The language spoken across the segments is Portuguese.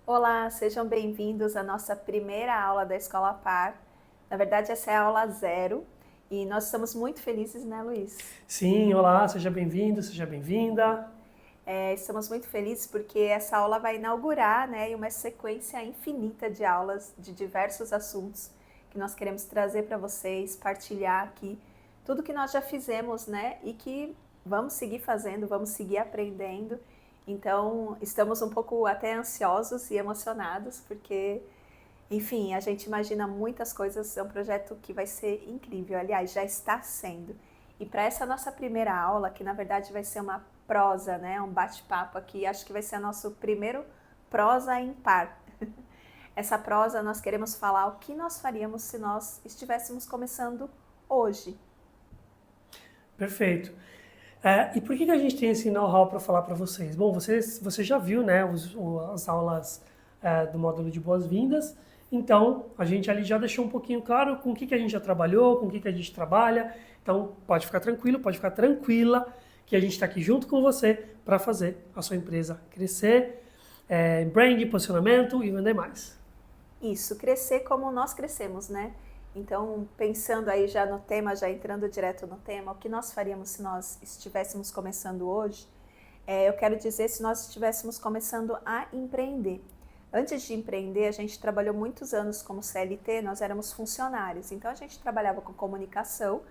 Olá, sejam bem-vindos à nossa primeira aula da Escola Par. Na verdade, essa é a aula zero e nós estamos muito felizes, né, Luiz? Sim, olá, seja bem-vindo, seja bem-vinda. Estamos muito felizes porque essa aula vai inaugurar, né, uma sequência infinita de aulas de diversos assuntos que nós queremos trazer para vocês, partilhar aqui tudo que nós já fizemos, né, e que vamos seguir fazendo, vamos seguir aprendendo. Então, estamos um pouco até ansiosos e emocionados porque enfim, a gente imagina muitas coisas, é um projeto que vai ser incrível, aliás, já está sendo. E para essa nossa primeira aula, que na verdade vai ser uma prosa, né, um bate-papo aqui, acho que vai ser nosso primeiro prosa em par. Essa prosa nós queremos falar o que nós faríamos se nós estivéssemos começando hoje. Perfeito. E por que a gente tem esse know-how para falar para vocês? Bom, você já viu, né, as aulas do módulo de boas-vindas, então a gente ali já deixou um pouquinho claro com o que a gente já trabalhou, com o que a gente trabalha, então pode ficar tranquilo, pode ficar tranquila que a gente está aqui junto com você para fazer a sua empresa crescer, brand, posicionamento e vender mais. Isso, crescer como nós crescemos, né? Então, pensando aí já no tema, já entrando direto no tema, o que nós faríamos se nós estivéssemos começando hoje? Eu quero dizer se nós estivéssemos começando a empreender. Antes de empreender, a gente trabalhou muitos anos como CLT, nós éramos funcionários, então a gente trabalhava com comunicação,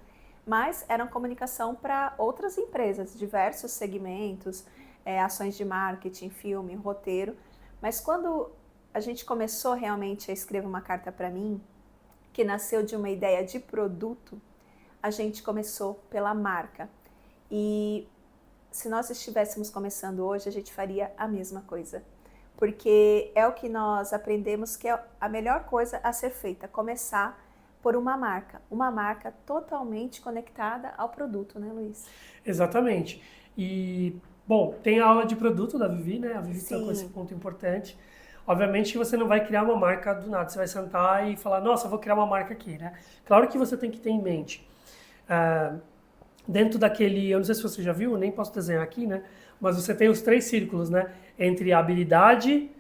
mas era uma comunicação para outras empresas, diversos segmentos, ações de marketing, filme, roteiro. Mas quando a gente começou realmente a escrever uma carta para mim, que nasceu de uma ideia de produto, a gente começou pela marca. E se nós estivéssemos começando hoje, a gente faria a mesma coisa. Porque é o que nós aprendemos que é a melhor coisa a ser feita, começar por uma marca totalmente conectada ao produto, né, Luiz? Exatamente. E, bom, tem a aula de produto da Vivi, né? A Vivi tocou esse Sim, ponto importante. Obviamente que você não vai criar uma marca do nada, você vai sentar e falar, nossa, eu vou criar uma marca aqui, né? Claro que você tem que ter em mente. ah, Dentro daquele, eu não sei se você já viu, nem posso desenhar aqui, né? Mas você tem os três círculos, né? Entre a habilidade,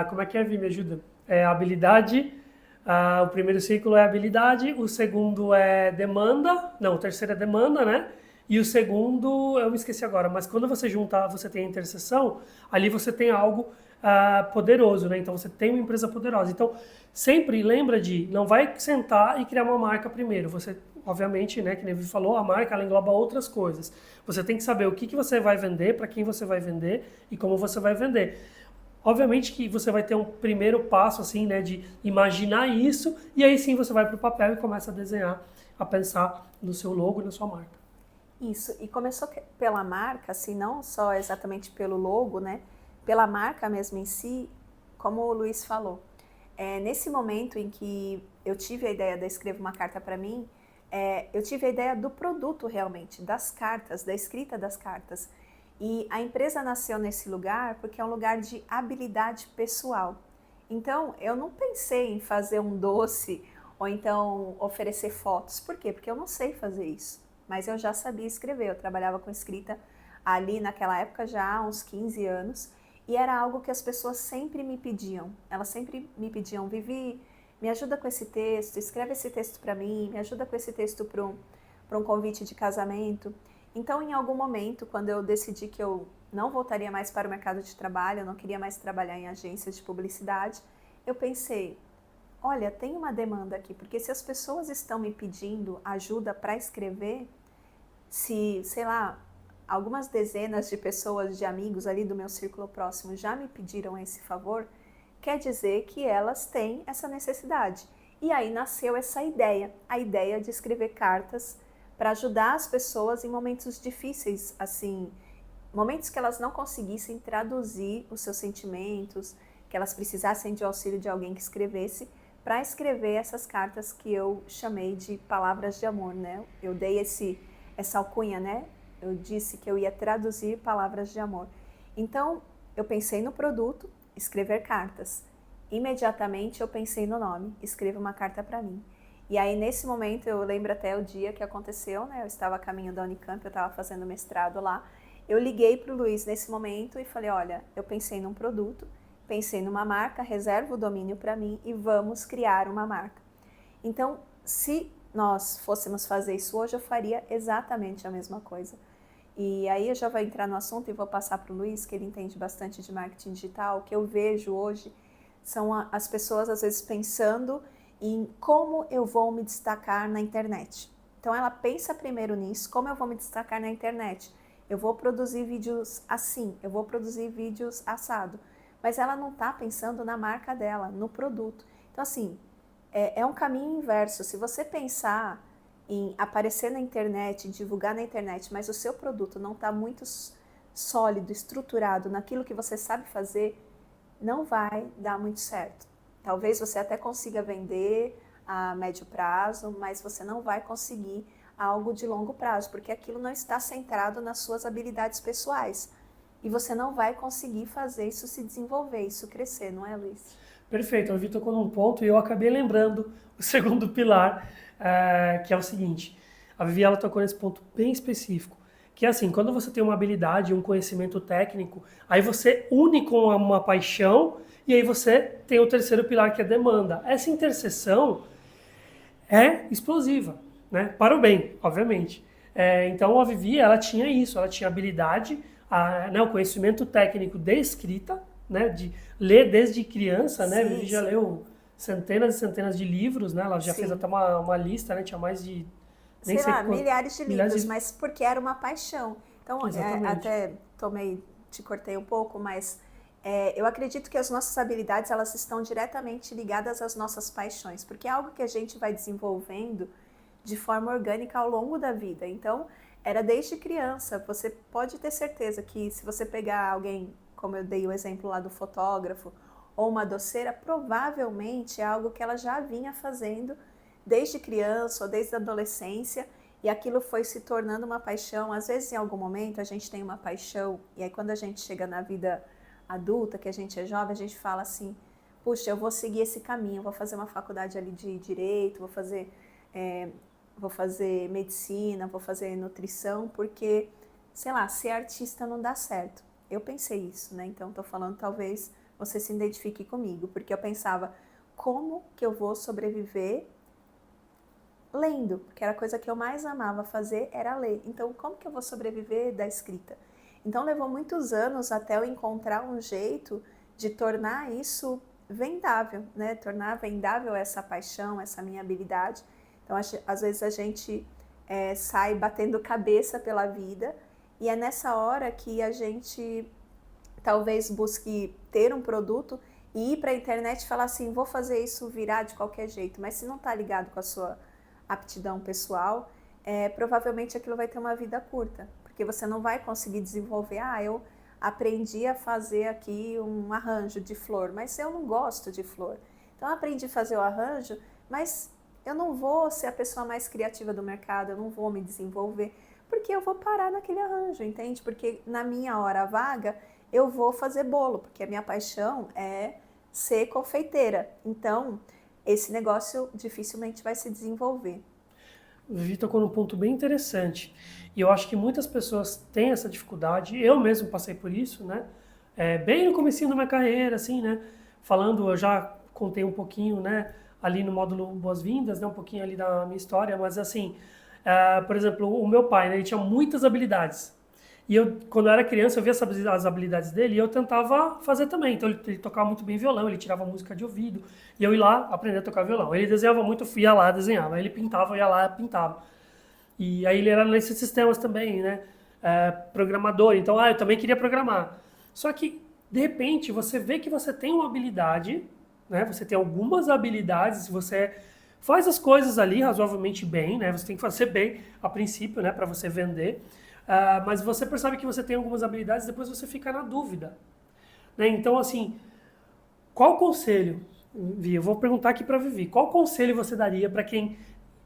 como é que é, Vi? Me ajuda? É a habilidade, o primeiro círculo é habilidade, o segundo é demanda, não, o terceiro é demanda, né? E o segundo, eu me esqueci agora, mas quando você juntar, você tem a interseção, ali você tem algo poderoso, né? Então você tem uma empresa poderosa. Então sempre lembra de, não vai sentar e criar uma marca primeiro. Você, obviamente, né, que nem falou, a marca ela engloba outras coisas. Você tem que saber o que você vai vender, para quem você vai vender e como você vai vender. Obviamente que você vai ter um primeiro passo assim, né, de imaginar isso e aí sim você vai para o papel e começa a desenhar, a pensar no seu logo e na sua marca. isso. E começou pela marca, assim, não só exatamente pelo logo, né? Pela marca mesmo em si, como o Luiz falou. Nesse momento em que eu tive a ideia de escrever uma carta para mim, eu tive a ideia do produto realmente, das cartas, da escrita das cartas. E a empresa nasceu nesse lugar porque é um lugar de habilidade pessoal. Então, eu não pensei em fazer um doce ou então oferecer fotos. Por quê? Porque eu não sei fazer isso. Mas eu já sabia escrever, eu trabalhava com escrita ali naquela época já há uns 15 anos. E era algo que as pessoas sempre me pediam. Elas sempre me pediam, Vivi, me ajuda com esse texto, escreve esse texto para mim, me ajuda com esse texto para um convite de casamento. Então, em algum momento, quando eu decidi que eu não voltaria mais para o mercado de trabalho, eu não queria mais trabalhar em agências de publicidade, eu pensei, olha, tem uma demanda aqui, porque se as pessoas estão me pedindo ajuda para escrever, se, sei lá, algumas dezenas de pessoas, de amigos ali do meu círculo próximo já me pediram esse favor, quer dizer que elas têm essa necessidade. E aí nasceu essa ideia, a ideia de escrever cartas para ajudar as pessoas em momentos difíceis, assim, momentos que elas não conseguissem traduzir os seus sentimentos, que elas precisassem de auxílio de alguém que escrevesse, para escrever essas cartas que eu chamei de palavras de amor, né? Eu dei essa alcunha, né? Eu disse que eu ia traduzir palavras de amor. Então, eu pensei no produto, escrever cartas. Imediatamente eu pensei no nome, escreva uma carta para mim. E aí, nesse momento, eu lembro até o dia que aconteceu, né? Eu estava a caminho da Unicamp, eu estava fazendo mestrado lá. Eu liguei para o Luiz nesse momento e falei, olha, eu pensei num produto pensei numa marca, reservo o domínio para mim e vamos criar uma marca. Então, se nós fôssemos fazer isso hoje, eu faria exatamente a mesma coisa. E aí eu já vou entrar no assunto e vou passar para o Luiz, que ele entende bastante de marketing digital. O que eu vejo hoje são as pessoas, às vezes, pensando em como eu vou me destacar na internet. Então, ela pensa primeiro nisso, como eu vou me destacar na internet. Eu vou produzir vídeos assim, eu vou produzir vídeos assado. Mas ela não está pensando na marca dela, no produto. Então, assim, é um caminho inverso. Se você pensar em aparecer na internet, em divulgar na internet, mas o seu produto não está muito sólido, estruturado naquilo que você sabe fazer, não vai dar muito certo. Talvez você até consiga vender a médio prazo, mas você não vai conseguir algo de longo prazo, porque aquilo não está centrado nas suas habilidades pessoais. E você não vai conseguir fazer isso se desenvolver, isso crescer, não é, Luiz? Perfeito, a Vivi tocou num ponto e eu acabei lembrando o segundo pilar, que é o seguinte. A Vivi, ela tocou nesse ponto bem específico, que é assim, quando você tem uma habilidade, um conhecimento técnico, aí você une com uma paixão e aí você tem o terceiro pilar, que é a demanda. Essa interseção é explosiva, né? Para o bem, obviamente. Então a Vivi, ela tinha isso, ela tinha habilidade, né, o conhecimento técnico de escrita, né, de ler desde criança, né? A Vivi já leu centenas e centenas de livros, né? Ela já fez até uma lista, né? Tinha mais de nem sei lá, quanto, milhares de livros, mas porque era uma paixão. Então, até te cortei um pouco, mas eu acredito que as nossas habilidades, elas estão diretamente ligadas às nossas paixões, porque é algo que a gente vai desenvolvendo de forma orgânica ao longo da vida. Então, era desde criança. Você pode ter certeza que se você pegar alguém, como eu dei o exemplo lá do fotógrafo, ou uma doceira, provavelmente é algo que ela já vinha fazendo desde criança ou desde a adolescência, e aquilo foi se tornando uma paixão. Às vezes, em algum momento, a gente tem uma paixão, e aí quando a gente chega na vida adulta, que a gente é jovem, a gente fala assim, puxa, eu vou seguir esse caminho, vou fazer uma faculdade ali de Direito, vou fazer medicina, vou fazer nutrição, porque, sei lá, ser artista não dá certo. Eu pensei isso, né? Então, tô falando, talvez você se identifique comigo, porque eu pensava, como que eu vou sobreviver lendo? Porque era a coisa que eu mais amava fazer, era ler. Então, como que eu vou sobreviver da escrita? Então, levou muitos anos até eu encontrar um jeito de tornar isso vendável, né? Tornar vendável essa paixão, essa minha habilidade. Então, às vezes a gente sai batendo cabeça pela vida, e é nessa hora que a gente talvez busque ter um produto e ir para a internet e falar assim, vou fazer isso virar de qualquer jeito. Mas se não está ligado com a sua aptidão pessoal, provavelmente aquilo vai ter uma vida curta, porque você não vai conseguir desenvolver, eu aprendi a fazer aqui um arranjo de flor, mas eu não gosto de flor. Então eu aprendi a fazer o arranjo, mas eu não vou ser a pessoa mais criativa do mercado, eu não vou me desenvolver, porque eu vou parar naquele arranjo, entende? Porque na minha hora vaga eu vou fazer bolo, porque a minha paixão é ser confeiteira. Então, esse negócio dificilmente vai se desenvolver. O Vivi tocou num ponto bem interessante. E eu acho que muitas pessoas têm essa dificuldade. Eu mesmo passei por isso, né? Bem no comecinho da minha carreira, assim, né? Falando, eu já contei um pouquinho, né? Ali no módulo Boas-Vindas, né? Um pouquinho ali da minha história. Mas, assim, por exemplo, o meu pai, né? Ele tinha muitas habilidades. E eu, quando eu era criança, eu via as habilidades dele e eu tentava fazer também. Então, ele tocava muito bem violão, ele tirava música de ouvido. E eu ia lá aprender a tocar violão. Ele desenhava muito, eu ia lá, desenhava. Ele pintava, eu ia lá, pintava. E aí ele era nesses sistemas também, né? Programador. Então, eu também queria programar. Só que, de repente, você vê que você tem uma habilidade, né? Você tem algumas habilidades, você faz as coisas ali razoavelmente bem, né? Você tem que fazer bem a princípio, né? Para você vender. Mas você percebe que você tem algumas habilidades, depois você fica na dúvida, né? Então, assim, qual conselho, Vi, eu vou perguntar aqui para Vivi, qual conselho você daria para quem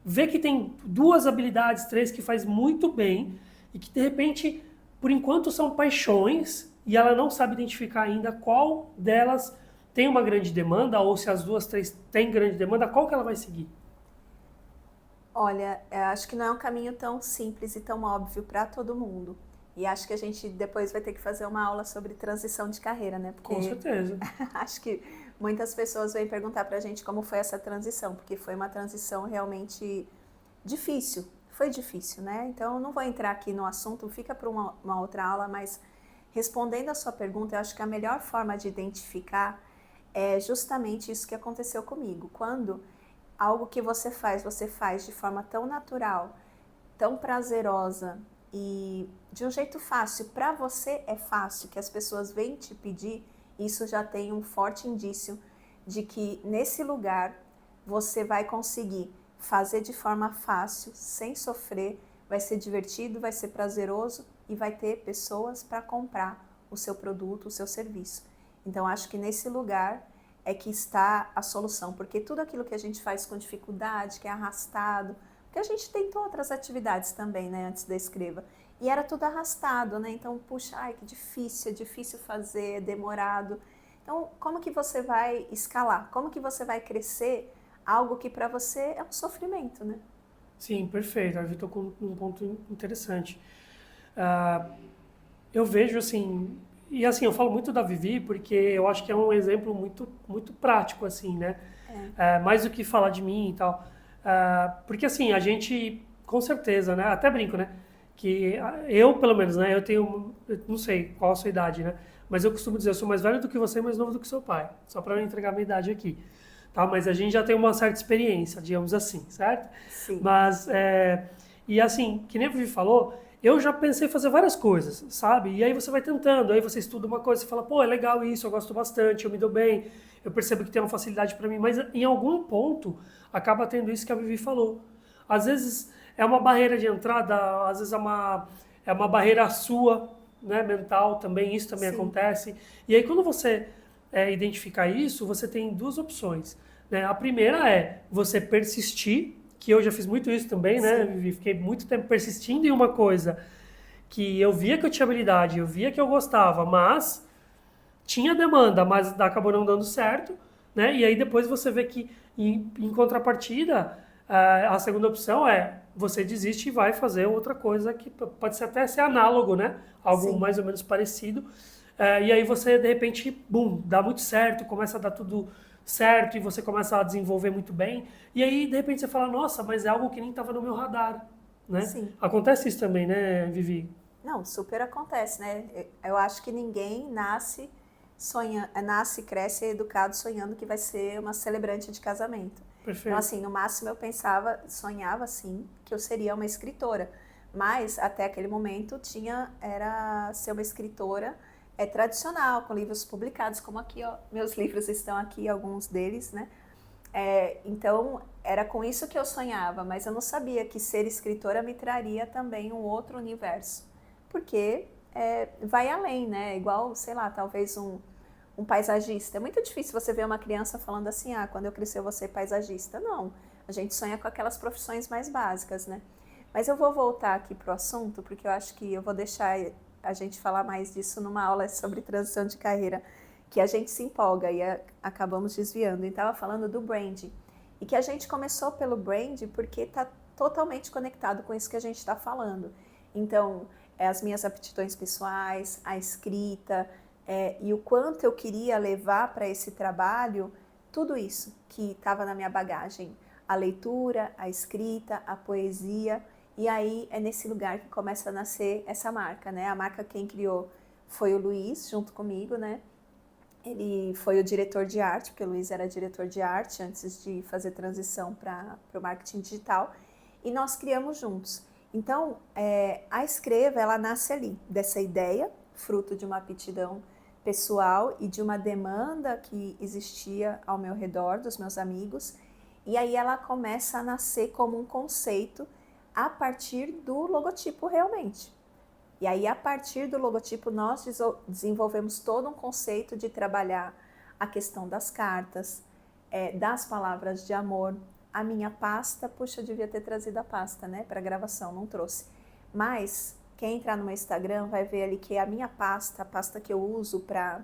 vê que tem duas habilidades, três, que faz muito bem e que, de repente, por enquanto são paixões e ela não sabe identificar ainda qual delas tem uma grande demanda, ou se as duas, três têm grande demanda, qual que ela vai seguir? Olha, acho que não é um caminho tão simples e tão óbvio para todo mundo. E acho que a gente depois vai ter que fazer uma aula sobre transição de carreira, né? Porque Com certeza. acho que muitas pessoas vêm perguntar pra gente como foi essa transição, porque foi uma transição realmente difícil. Foi difícil, né? Então, eu não vou entrar aqui no assunto, fica para uma outra aula, mas respondendo a sua pergunta, eu acho que a melhor forma de identificar é justamente isso que aconteceu comigo. Quando algo que você faz de forma tão natural, tão prazerosa e de um jeito fácil, para você é fácil, que as pessoas vêm te pedir, isso já tem um forte indício de que nesse lugar você vai conseguir fazer de forma fácil, sem sofrer, vai ser divertido, vai ser prazeroso e vai ter pessoas para comprar o seu produto, o seu serviço. Então, acho que nesse lugar é que está a solução, porque tudo aquilo que a gente faz com dificuldade, que é arrastado, porque a gente tentou outras atividades também, né, antes da Escreva, e era tudo arrastado, né, então, puxa, ai, que difícil, é difícil fazer, é demorado. Então, como que você vai escalar? Como que você vai crescer algo que para você é um sofrimento, né? Sim, perfeito. A Vivi tocou num ponto interessante. Ah, eu vejo assim, e assim, eu falo muito da Vivi porque eu acho que é um exemplo muito prático, assim, né? Mais do que falar de mim e tal. Porque assim, a gente, com certeza, né? Até brinco, né? Que eu, pelo menos, né? Eu não sei qual a sua idade, né? Mas eu costumo dizer, eu sou mais velho do que você e mais novo do que seu pai. Só para não entregar a minha idade aqui. Tá? Mas a gente já tem uma certa experiência, digamos assim, certo? Sim, Mas, e assim, que nem a Vivi falou, eu já pensei em fazer várias coisas, sabe? E aí você vai tentando, aí você estuda uma coisa e fala, pô, é legal isso, eu gosto bastante, eu me dou bem, eu percebo que tem uma facilidade para mim, mas em algum ponto acaba tendo isso que a Vivi falou. Às vezes é uma barreira de entrada, às vezes é uma barreira sua, né, mental também, isso também sim, acontece. E aí quando você identificar isso, você tem duas opções. Né? A primeira é você persistir, que eu já fiz muito isso também, né? sim, Fiquei muito tempo persistindo em uma coisa que eu via que eu tinha habilidade, eu via que eu gostava, mas tinha demanda, mas acabou não dando certo, né? E aí depois você vê que, em contrapartida, a segunda opção é você desiste e vai fazer outra coisa que pode ser até ser análogo, né? Algo sim, mais ou menos parecido. E aí você, de repente, bum, dá muito certo, começa a dar tudo certo e você começa a desenvolver muito bem. E aí, de repente, você fala, nossa, mas é algo que nem estava no meu radar, né? sim. Acontece isso também, né, Vivi? Não, super acontece, né? Eu acho que ninguém nasce, cresce, é educado sonhando que vai ser uma celebrante de casamento. Então, Perfeito. assim, no máximo eu pensava, sonhava assim, que eu seria uma escritora. Mas até aquele momento era ser uma escritora tradicional, com livros publicados, como aqui, ó, meus livros estão aqui, alguns deles, né? Então, era com isso que eu sonhava, mas eu não sabia que ser escritora me traria também um outro universo. Porque vai além, né? Igual, sei lá, talvez um paisagista. É muito difícil você ver uma criança falando assim, quando eu crescer eu vou ser paisagista. Não, a gente sonha com aquelas profissões mais básicas, né? Mas eu vou voltar aqui pro assunto, porque eu acho que eu vou deixar a gente falar mais disso numa aula sobre transição de carreira, que a gente se empolga e acabamos desviando. E estava falando do brand. E que a gente começou pelo brand porque está totalmente conectado com isso que a gente está falando. Então, as minhas aptidões pessoais, a escrita, e o quanto eu queria levar para esse trabalho tudo isso que estava na minha bagagem. A leitura, a escrita, a poesia. E aí é nesse lugar que começa a nascer essa marca, né? A marca quem criou foi o Luiz, junto comigo, né? Ele foi o diretor de arte, porque o Luiz era diretor de arte antes de fazer transição para o marketing digital, e nós criamos juntos. Então, a Escreva, ela nasce ali, dessa ideia, fruto de uma aptidão pessoal e de uma demanda que existia ao meu redor, dos meus amigos, e aí ela começa a nascer como um conceito a partir do logotipo realmente. E aí, a partir do logotipo, nós desenvolvemos todo um conceito de trabalhar a questão das cartas, das palavras de amor. A minha pasta, puxa, eu devia ter trazido a pasta, né, para gravação, não trouxe. Mas, quem entrar no meu Instagram vai ver ali que a minha pasta, a pasta que eu uso para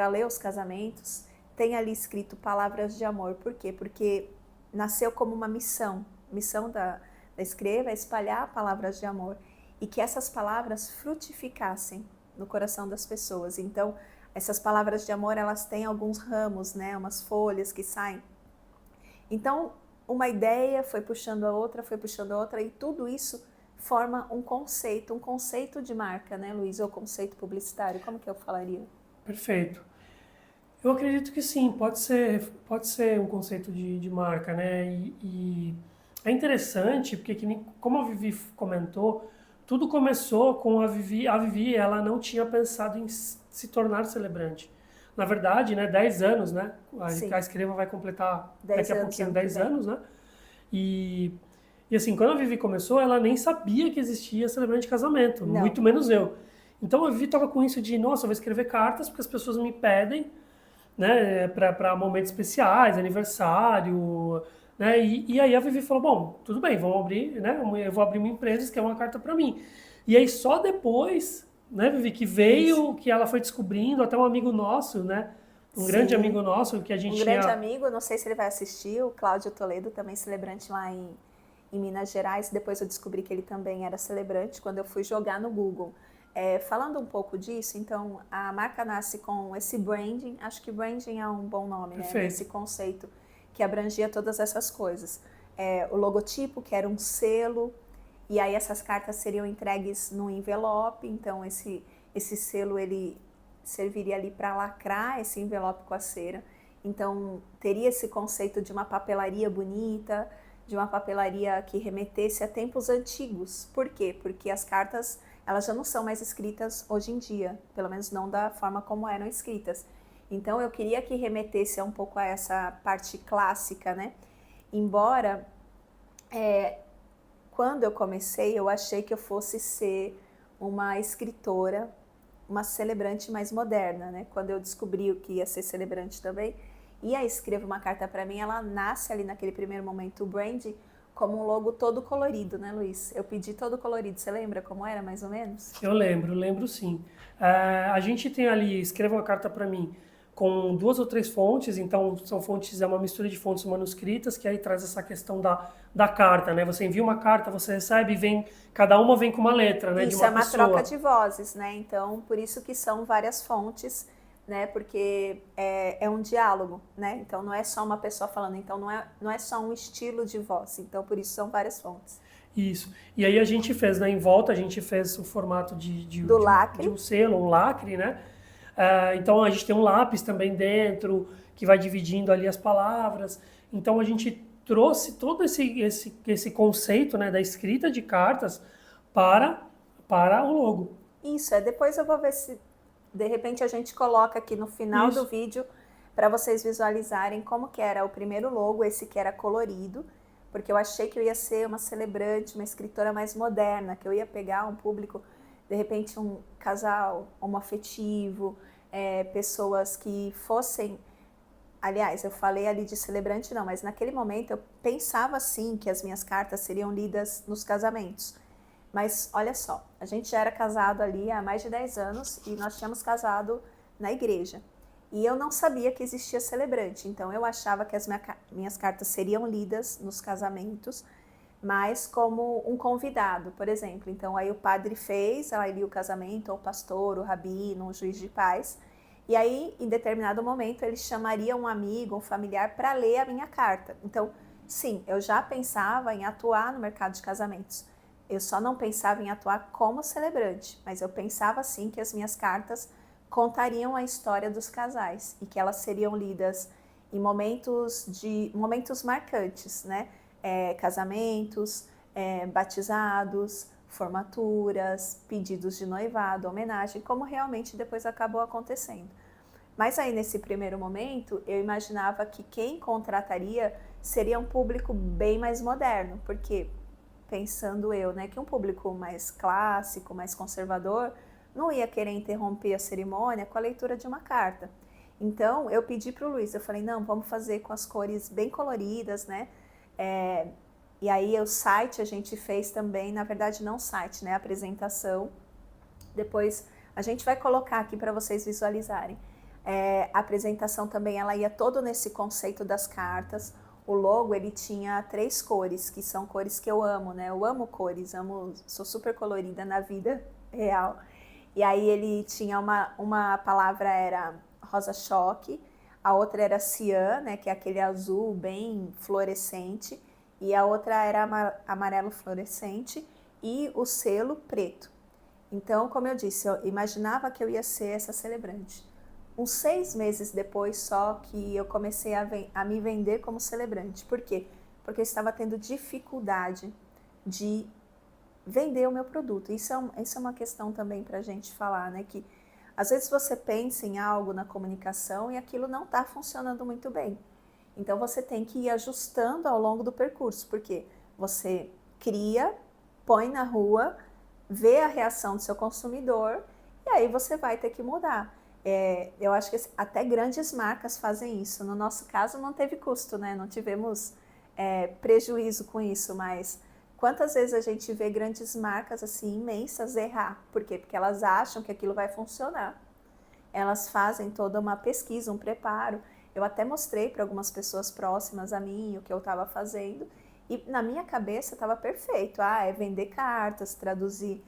ler os casamentos, tem ali escrito palavras de amor. Por quê? Porque nasceu como uma missão. Missão da Escreva é espalhar palavras de amor. e que essas palavras frutificassem no coração das pessoas. Então, essas palavras de amor, elas têm alguns ramos, né, umas folhas que saem. Então, uma ideia foi puxando a outra, e tudo isso forma um conceito de marca, né, Luiz, ou conceito publicitário, como que eu falaria? Perfeito. Eu acredito que sim, pode ser um conceito de marca, né? E é interessante porque, como a Vivi comentou, tudo começou com a Vivi, ela não tinha pensado em se tornar celebrante. Na verdade, né, 10 anos, né? Sim. A Escreva vai completar 10 daqui a anos, pouquinho ano que 10 vem. anos, né? E, e assim, quando a Vivi começou, ela nem sabia que existia celebrante de casamento, Não. muito menos eu. Então a Vivi estava com isso de, nossa, eu vou escrever cartas porque as pessoas me pedem, né, para momentos especiais, aniversário, né? E aí a Vivi falou, bom, tudo bem, vamos abrir, né? Eu vou abrir uma empresa, escrever uma carta para mim. E aí só depois, né, Vivi, que veio, que ela foi descobrindo, até um amigo nosso, né? Um grande Sim. amigo nosso que a gente Um grande tinha... amigo, não sei se ele vai assistir, o Cláudio Toledo, também celebrante lá em Minas Gerais. Depois eu descobri que ele também era celebrante quando eu fui jogar no Google. Falando um pouco disso, então a marca nasce com esse branding, acho que branding é um bom nome, né? Esse conceito que abrangia todas essas coisas. O logotipo, que era um selo, e aí essas cartas seriam entregues no envelope, então esse selo ele serviria ali para lacrar esse envelope com a cera. Então teria esse conceito de uma papelaria bonita, de uma papelaria que remetesse a tempos antigos. Por quê? Porque as cartas elas já não são mais escritas hoje em dia, pelo menos não da forma como eram escritas. Então eu queria que remetesse um pouco a essa parte clássica, né? Embora quando eu comecei eu achei que eu fosse ser uma escritora, uma celebrante mais moderna, né? Quando eu descobri o que ia ser celebrante também, e aí escrevo uma carta para mim, ela nasce ali naquele primeiro momento, o brand, como um logo todo colorido, né, Luiz? Eu pedi todo colorido, você lembra como era, mais ou menos? Eu lembro sim. A gente tem ali, escreva uma carta para mim, com 2 ou 3 fontes, então são fontes, é uma mistura de fontes manuscritas, que aí traz essa questão da carta, né? Você envia uma carta, você recebe e cada uma vem com uma letra, né, de Isso uma é uma pessoa. troca de vozes, né? Então, por isso que são várias fontes, né? Porque é um diálogo, né? Então não é só uma pessoa falando, então não é só um estilo de voz, então por isso são várias fontes. Isso. E aí a gente fez, né, em volta, a gente fez o formato de um selo, um lacre, né? Então a gente tem um lápis também dentro, que vai dividindo ali as palavras. Então a gente trouxe todo esse conceito, né, da escrita de cartas para o logo. Isso, depois eu vou ver se de repente a gente coloca aqui no final do vídeo para vocês visualizarem como que era o primeiro logo, esse que era colorido, porque eu achei que eu ia ser uma celebrante, uma escritora mais moderna, que eu ia pegar um público, de repente um casal homoafetivo, pessoas que fossem... Aliás, eu falei ali de celebrante não, mas naquele momento eu pensava sim que as minhas cartas seriam lidas nos casamentos. Mas olha só, a gente já era casado ali há mais de 10 anos e nós tínhamos casado na igreja. E eu não sabia que existia celebrante, então eu achava que as minhas cartas seriam lidas nos casamentos, mas como um convidado, por exemplo. Então aí o padre fez, aí lia o casamento, ou o pastor, o rabino, o juiz de paz, e aí em determinado momento ele chamaria um amigo, um familiar para ler a minha carta. Então sim, eu já pensava em atuar no mercado de casamentos. Eu só não pensava em atuar como celebrante, mas eu pensava sim que as minhas cartas contariam a história dos casais e que elas seriam lidas em momentos marcantes, né? Casamentos, batizados, formaturas, pedidos de noivado, homenagem, como realmente depois acabou acontecendo. Mas aí nesse primeiro momento eu imaginava que quem contrataria seria um público bem mais moderno, porque pensando eu, né, que um público mais clássico, mais conservador, não ia querer interromper a cerimônia com a leitura de uma carta. Então, eu pedi para o Luiz, eu falei, não, vamos fazer com as cores bem coloridas, né? E aí o site a gente fez também, na verdade não site, né, a apresentação. Depois a gente vai colocar aqui para vocês visualizarem. A apresentação também, ela ia todo nesse conceito das cartas. o logo, ele tinha 3 cores, que são cores que eu amo, né? Eu amo cores, sou super colorida na vida real. E aí ele tinha uma palavra era rosa choque, a outra era cian, né, que é aquele azul bem fluorescente, e a outra era amarelo fluorescente, e o selo preto. Então, como eu disse, eu imaginava que eu ia ser essa celebrante. Uns 6 meses depois só que eu comecei a me vender como celebrante. Por quê? Porque eu estava tendo dificuldade de vender o meu produto. Isso é uma questão também para a gente falar, né? Que às vezes você pensa em algo na comunicação e aquilo não está funcionando muito bem. Então você tem que ir ajustando ao longo do percurso, porque você cria, põe na rua, vê a reação do seu consumidor e aí você vai ter que mudar. Eu acho que até grandes marcas fazem isso. No nosso caso não teve custo, né? Não tivemos prejuízo com isso, mas quantas vezes a gente vê grandes marcas assim imensas errar? Por quê? Porque elas acham que aquilo vai funcionar. Elas fazem toda uma pesquisa, um preparo. Eu até mostrei para algumas pessoas próximas a mim o que eu estava fazendo e na minha cabeça estava perfeito. É vender cartas, traduzir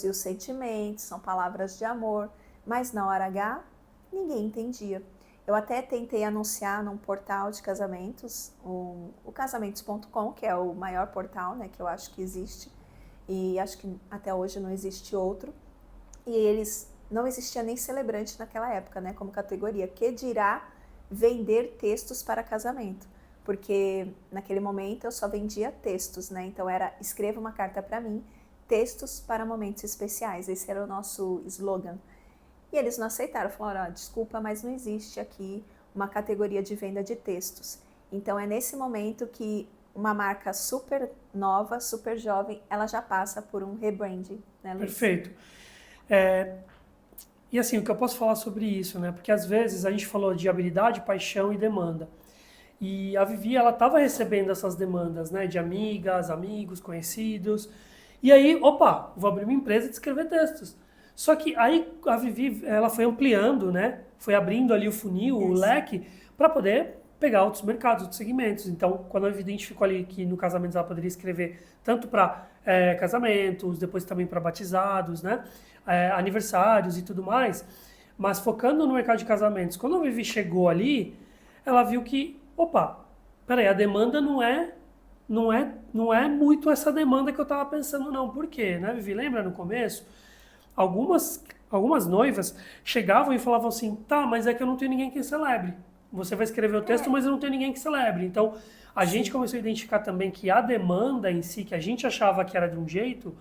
os sentimentos, são palavras de amor. Mas na hora H, ninguém entendia. Eu até tentei anunciar num portal de casamentos, o casamentos.com, que é o maior portal, né, que eu acho que existe. E acho que até hoje não existe outro. E não existia nem celebrante naquela época, né, como categoria. Que dirá vender textos para casamento? Porque naquele momento eu só vendia textos, né? Então era escreva uma carta para mim, textos para momentos especiais. Esse era o nosso slogan. E eles não aceitaram, falaram, desculpa, mas não existe aqui uma categoria de venda de textos. Então é nesse momento que uma marca super nova, super jovem, ela já passa por um rebranding, né, Luiz? Perfeito. E assim, o que eu posso falar sobre isso, né? Porque às vezes a gente falou de habilidade, paixão e demanda. E a Vivi, ela estava recebendo essas demandas, né? De amigas, amigos, conhecidos. E aí, opa, vou abrir uma empresa de escrever textos. Só que aí a Vivi, ela foi ampliando, né? Foi abrindo ali o funil, o leque, para poder pegar outros mercados, outros segmentos. Então, quando a Vivi identificou ali que no casamento ela poderia escrever tanto para casamentos, depois também para batizados, né? Aniversários e tudo mais, mas focando no mercado de casamentos. Quando a Vivi chegou ali, ela viu que, opa, peraí, a demanda não é muito essa demanda que eu estava pensando não. Por quê, né, Vivi? Lembra no começo? Algumas noivas chegavam e falavam assim, tá, mas é que eu não tenho ninguém que celebre. Você vai escrever o texto, mas eu não tenho ninguém que celebre. Então, a gente começou a identificar também que a demanda em si, que a gente achava que era de um jeito,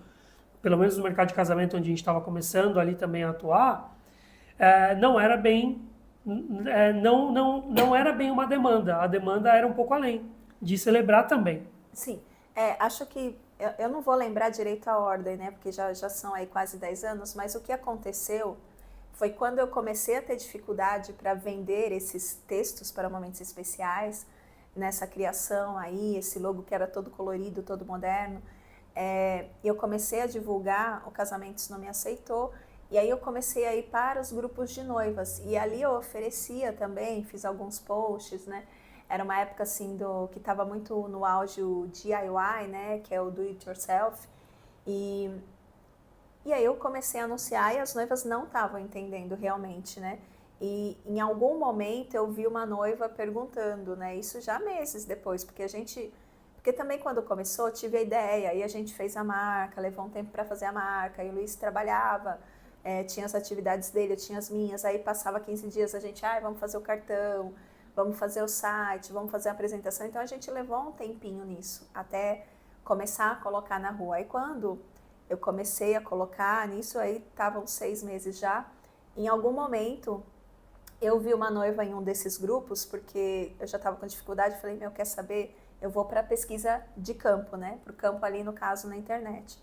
pelo menos no mercado de casamento onde a gente estava começando ali também a atuar, não era bem não era bem uma demanda. A demanda era um pouco além de celebrar também. Sim, acho que eu não vou lembrar direito a ordem, né? Porque já são aí quase 10 anos, mas o que aconteceu foi quando eu comecei a ter dificuldade para vender esses textos para momentos especiais, nessa criação aí, esse logo que era todo colorido, todo moderno, eu comecei a divulgar, o Casamentos não me aceitou, e aí eu comecei a ir para os grupos de noivas, e ali eu oferecia também, fiz alguns posts, né? Era uma época assim que estava muito no auge o DIY, né, que é o do it yourself. E aí eu comecei a anunciar e as noivas não estavam entendendo realmente, né? E em algum momento eu vi uma noiva perguntando, né, isso já meses depois, porque também quando começou eu tive a ideia e a gente fez a marca, levou um tempo para fazer a marca, e o Luiz trabalhava, tinha as atividades dele, eu tinha as minhas, aí passava 15 dias a gente, vamos fazer o cartão, vamos fazer o site, vamos fazer a apresentação. Então a gente levou um tempinho nisso, até começar a colocar na rua. Aí quando eu comecei a colocar nisso, aí estavam 6 meses já. Em algum momento eu vi uma noiva em um desses grupos, porque eu já estava com dificuldade, falei, quer saber? Eu vou para a pesquisa de campo, né? Para o campo ali, no caso, na internet.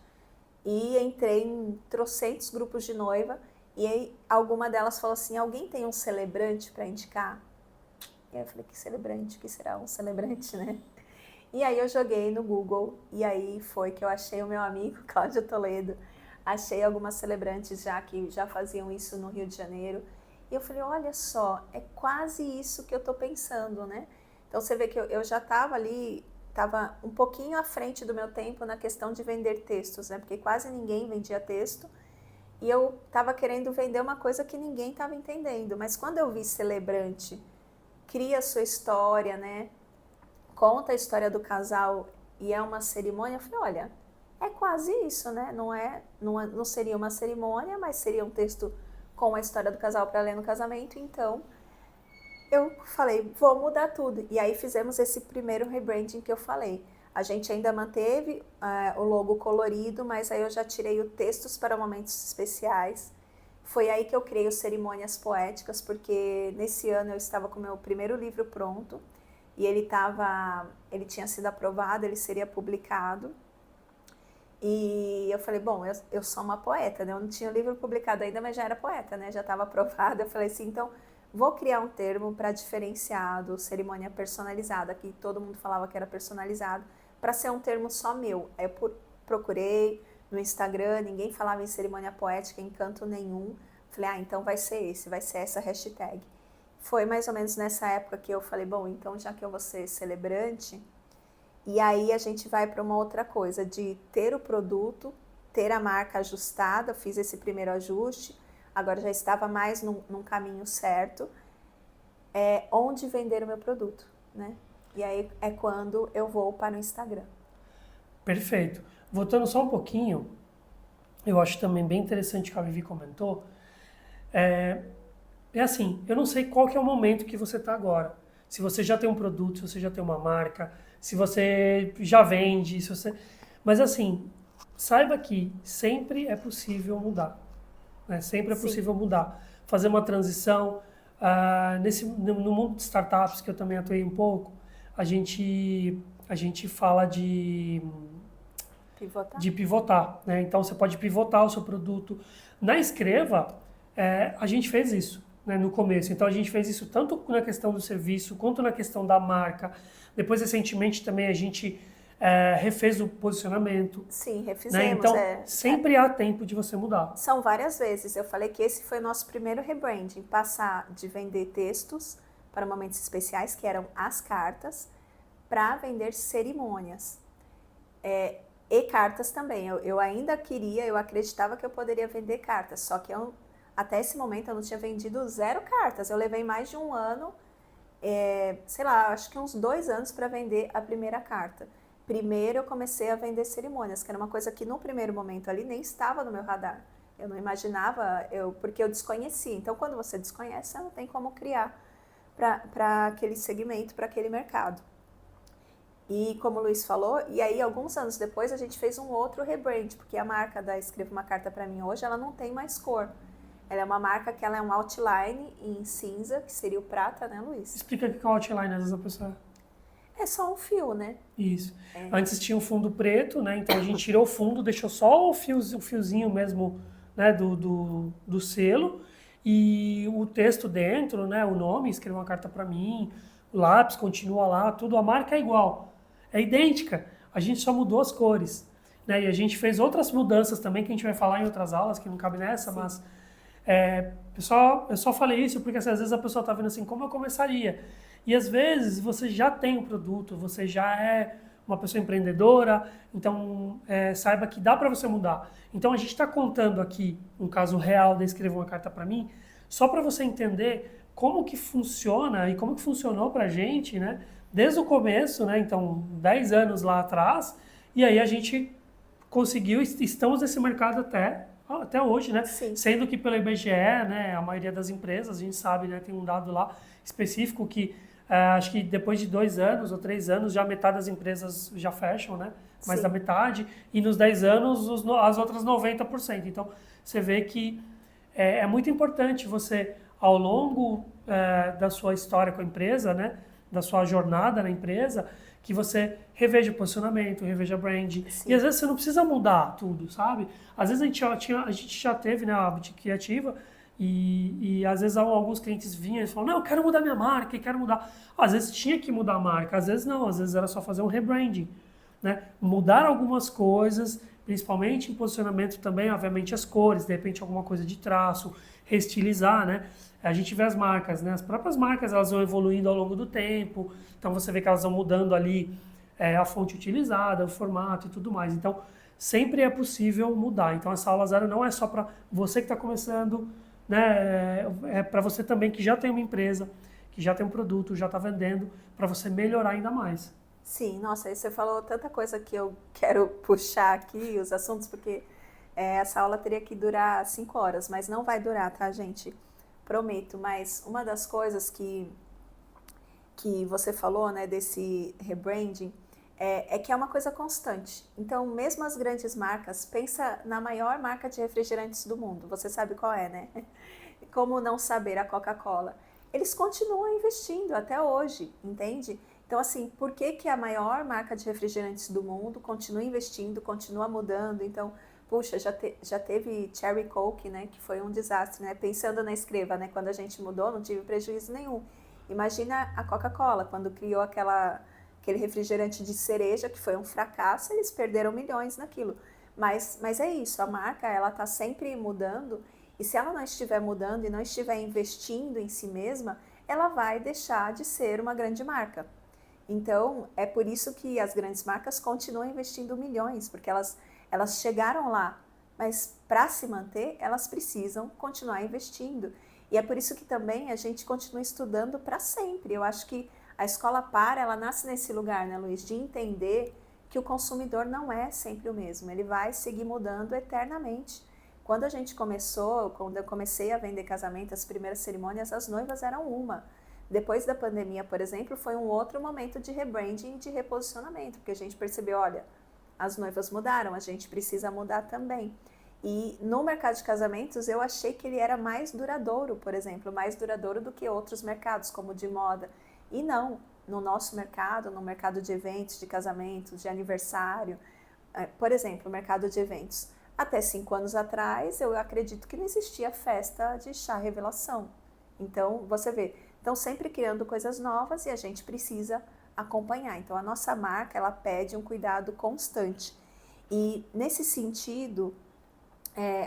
E entrei em trocentos grupos de noiva, e aí alguma delas falou assim, alguém tem um celebrante para indicar? E aí eu falei, que celebrante? O que será um celebrante, né? E aí eu joguei no Google, e aí foi que eu achei o meu amigo, Cláudio Toledo. Achei algumas celebrantes que já faziam isso no Rio de Janeiro. E eu falei, olha só, é quase isso que eu tô pensando, né? Então você vê que eu já estava ali, estava um pouquinho à frente do meu tempo na questão de vender textos, né? Porque quase ninguém vendia texto. E eu estava querendo vender uma coisa que ninguém estava entendendo. Mas quando eu vi Celebrante, cria a sua história, né? Conta a história do casal e é uma cerimônia, eu falei, olha, é quase isso, né? Não seria uma cerimônia, mas seria um texto com a história do casal para ler no casamento. Então, eu falei, vou mudar tudo. E aí fizemos esse primeiro rebranding que eu falei. A gente ainda manteve o logo colorido, mas aí eu já tirei o textos para momentos especiais. Foi aí que eu criei o Cerimônias Poéticas, porque nesse ano eu estava com o meu primeiro livro pronto e ele tinha sido aprovado, ele seria publicado. E eu falei, bom, eu sou uma poeta, né? Eu não tinha o livro publicado ainda, mas já era poeta, né? Já estava aprovado. Eu falei assim, então vou criar um termo para diferenciar do cerimônia personalizada, que todo mundo falava que era personalizado, para ser um termo só meu. Aí eu procurei no Instagram, ninguém falava em cerimônia poética em canto nenhum. Falei, então vai ser essa hashtag. Foi mais ou menos nessa época que eu falei, bom, então já que eu vou ser celebrante, e aí a gente vai para uma outra coisa, de ter o produto, ter a marca ajustada, fiz esse primeiro ajuste, agora já estava mais num caminho certo, onde vender o meu produto, né? E aí é quando eu vou para o Instagram. Perfeito. Voltando só um pouquinho, eu acho também bem interessante o que a Vivi comentou. É assim, eu não sei qual que é o momento que você está agora. Se você já tem um produto, se você já tem uma marca, se você já vende, mas assim, saiba que sempre é possível mudar. Né? Sempre é possível mudar. Fazer uma transição. No mundo de startups, que eu também atuei um pouco, a gente fala de pivotar, né? Então você pode pivotar o seu produto. Na Escreva, a gente fez isso, né, no começo. Então a gente fez isso tanto na questão do serviço quanto na questão da marca. Depois, recentemente, também a gente refez o posicionamento. Sim, refizemos. Né? Então, sempre há tempo de você mudar. São várias vezes. Eu falei que esse foi o nosso primeiro rebranding, passar de vender textos para momentos especiais, que eram as cartas, para vender cerimônias. E cartas também. Eu ainda eu acreditava que eu poderia vender cartas, só que até esse momento eu não tinha vendido 0 cartas. Eu levei mais de um ano, sei lá, acho que uns 2 anos para vender a primeira carta. Primeiro eu comecei a vender cerimônias, que era uma coisa que no primeiro momento ali nem estava no meu radar. Eu não imaginava, porque eu desconhecia. Então quando você desconhece, você não tem como criar para aquele segmento, para aquele mercado. E como o Luiz falou, e aí alguns anos depois a gente fez um outro rebrand, porque a marca da Escreva uma Carta para Mim hoje, ela não tem mais cor. Ela é uma marca que ela é um outline em cinza, que seria o prata, né, Luiz? Explica o que é o outline, às vezes a pessoa... É só um fio, né? Isso. Antes tinha um fundo preto, né? Então a gente tirou o fundo, deixou só o fiozinho mesmo, né, do selo, e o texto dentro, né, o nome, Escreva uma Carta para Mim, o lápis continua lá, tudo, a marca é igual. É idêntica, a gente só mudou as cores, né? E a gente fez outras mudanças também, que a gente vai falar em outras aulas, que não cabe nessa, mas eu só falei isso porque assim, às vezes a pessoa está vendo assim, como eu começaria? E às vezes você já tem um produto, você já é uma pessoa empreendedora, então saiba que dá para você mudar. Então a gente está contando aqui um caso real de Escreva uma Carta para Mim, só para você entender como que funciona e como que funcionou para a gente, né? Desde o começo, né? Então 10 anos lá atrás, e aí a gente conseguiu, estamos nesse mercado até hoje, né? Sim. Sendo que pelo IBGE, né, a maioria das empresas, a gente sabe, né, tem um dado lá específico que acho que depois de 2 anos ou 3 anos, já metade das empresas já fecham, né? Mais da metade, e nos 10 anos as outras 90%. Então, você vê que é muito importante você, ao longo da sua história com a empresa, né, da sua jornada na empresa, que você reveja o posicionamento, reveja a brand. Sim. E às vezes você não precisa mudar tudo, sabe? Às vezes a gente já teve, né, a boutique criativa, e às vezes alguns clientes vinham e falavam, não, eu quero mudar minha marca, eu quero mudar. Às vezes tinha que mudar a marca, às vezes não, às vezes era só fazer um rebranding, né? Mudar algumas coisas, principalmente em posicionamento também, obviamente as cores, de repente alguma coisa de traço, reestilizar, né? A gente vê as marcas, né? As próprias marcas, elas vão evoluindo ao longo do tempo, então você vê que elas vão mudando ali a fonte utilizada, o formato e tudo mais. Então, sempre é possível mudar. Então, essa aula zero não é só para você que está começando, né? É para você também que já tem uma empresa, que já tem um produto, já está vendendo, para você melhorar ainda mais. Sim, nossa, aí você falou tanta coisa que eu quero puxar aqui, os assuntos, porque essa aula teria que durar 5 horas, mas não vai durar, tá, gente? Prometo. Mas uma das coisas que você falou, né, desse rebranding, é que é uma coisa constante. Então, mesmo as grandes marcas, pensa na maior marca de refrigerantes do mundo. Você sabe qual é, né? Como não saber a Coca-Cola? Eles continuam investindo até hoje, entende? Então, assim, por que que a maior marca de refrigerantes do mundo continua investindo, continua mudando? Então, puxa, já teve Cherry Coke, né, que foi um desastre, né? Pensando na Escreva, né, quando a gente mudou, não tive prejuízo nenhum. Imagina a Coca-Cola, quando criou aquele refrigerante de cereja, que foi um fracasso, eles perderam milhões naquilo. Mas é isso, a marca, ela está sempre mudando, e se ela não estiver mudando e não estiver investindo em si mesma, ela vai deixar de ser uma grande marca. Então, é por isso que as grandes marcas continuam investindo milhões, porque elas chegaram lá, mas para se manter, elas precisam continuar investindo. E é por isso que também a gente continua estudando para sempre. Eu acho que a escola ela nasce nesse lugar, né, Luiz, de entender que o consumidor não é sempre o mesmo, ele vai seguir mudando eternamente. Quando eu comecei a vender casamento, as primeiras cerimônias, as noivas eram uma. Depois da pandemia, por exemplo, foi um outro momento de rebranding e de reposicionamento, porque a gente percebeu, olha, as noivas mudaram, a gente precisa mudar também. E no mercado de casamentos, eu achei que ele era mais duradouro, por exemplo, mais duradouro do que outros mercados, como o de moda. E não, no nosso mercado, no mercado de eventos, de casamentos, de aniversário, por exemplo, o mercado de eventos. Até 5 anos atrás, eu acredito que não existia festa de chá revelação. Então, você vê, estão sempre criando coisas novas e a gente precisa acompanhar. Então, a nossa marca, ela pede um cuidado constante. E, nesse sentido,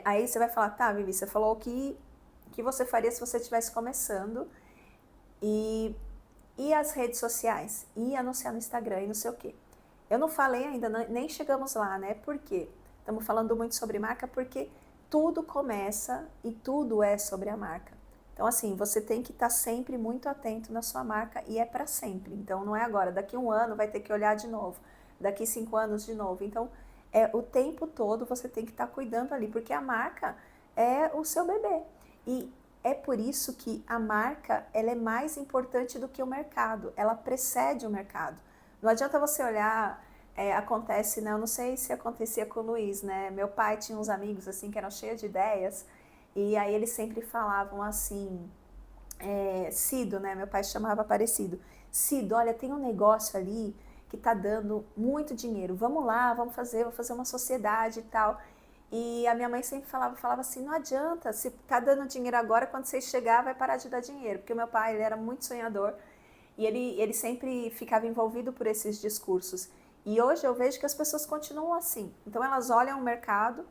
aí você vai falar, tá, Vivi, você falou que você faria se você estivesse começando e as redes sociais, e anunciar no Instagram e não sei o quê. Eu não falei ainda, nem chegamos lá, né? Por quê? Estamos falando muito sobre marca porque tudo começa e tudo é sobre a marca. Então, assim, você tem que estar sempre muito atento na sua marca e é para sempre. Então, não é agora, daqui 1 ano vai ter que olhar de novo, daqui 5 anos de novo. Então, o tempo todo você tem que estar cuidando ali, porque a marca é o seu bebê. E é por isso que a marca, ela é mais importante do que o mercado, ela precede o mercado. Não adianta você olhar, acontece, né? Eu não sei se acontecia com o Luiz, né? Meu pai tinha uns amigos assim que eram cheios de ideias, e aí eles sempre falavam assim, Cido, né? Meu pai chamava Aparecido. Cido, olha, tem um negócio ali que tá dando muito dinheiro, vamos lá, vou fazer uma sociedade e tal. E a minha mãe sempre falava assim, não adianta, se tá dando dinheiro agora, quando você chegar vai parar de dar dinheiro. Porque o meu pai, ele era muito sonhador e ele sempre ficava envolvido por esses discursos. E hoje eu vejo que as pessoas continuam assim. Então elas olham o mercado,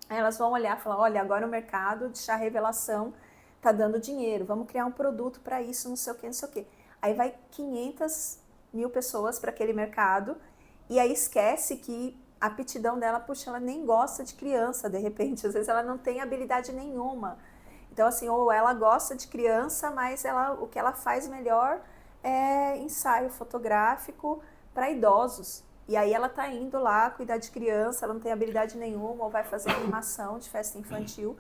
elas vão olhar e falar, olha, agora o mercado de chá revelação tá dando dinheiro, vamos criar um produto para isso, não sei o que, não sei o que. Aí vai 500 mil pessoas para aquele mercado e aí esquece que a aptidão dela, puxa, ela nem gosta de criança, de repente, às vezes ela não tem habilidade nenhuma. Então, assim, ou ela gosta de criança, mas o que ela faz melhor é ensaio fotográfico para idosos. E aí ela tá indo lá cuidar de criança, ela não tem habilidade nenhuma, ou vai fazer animação de festa infantil.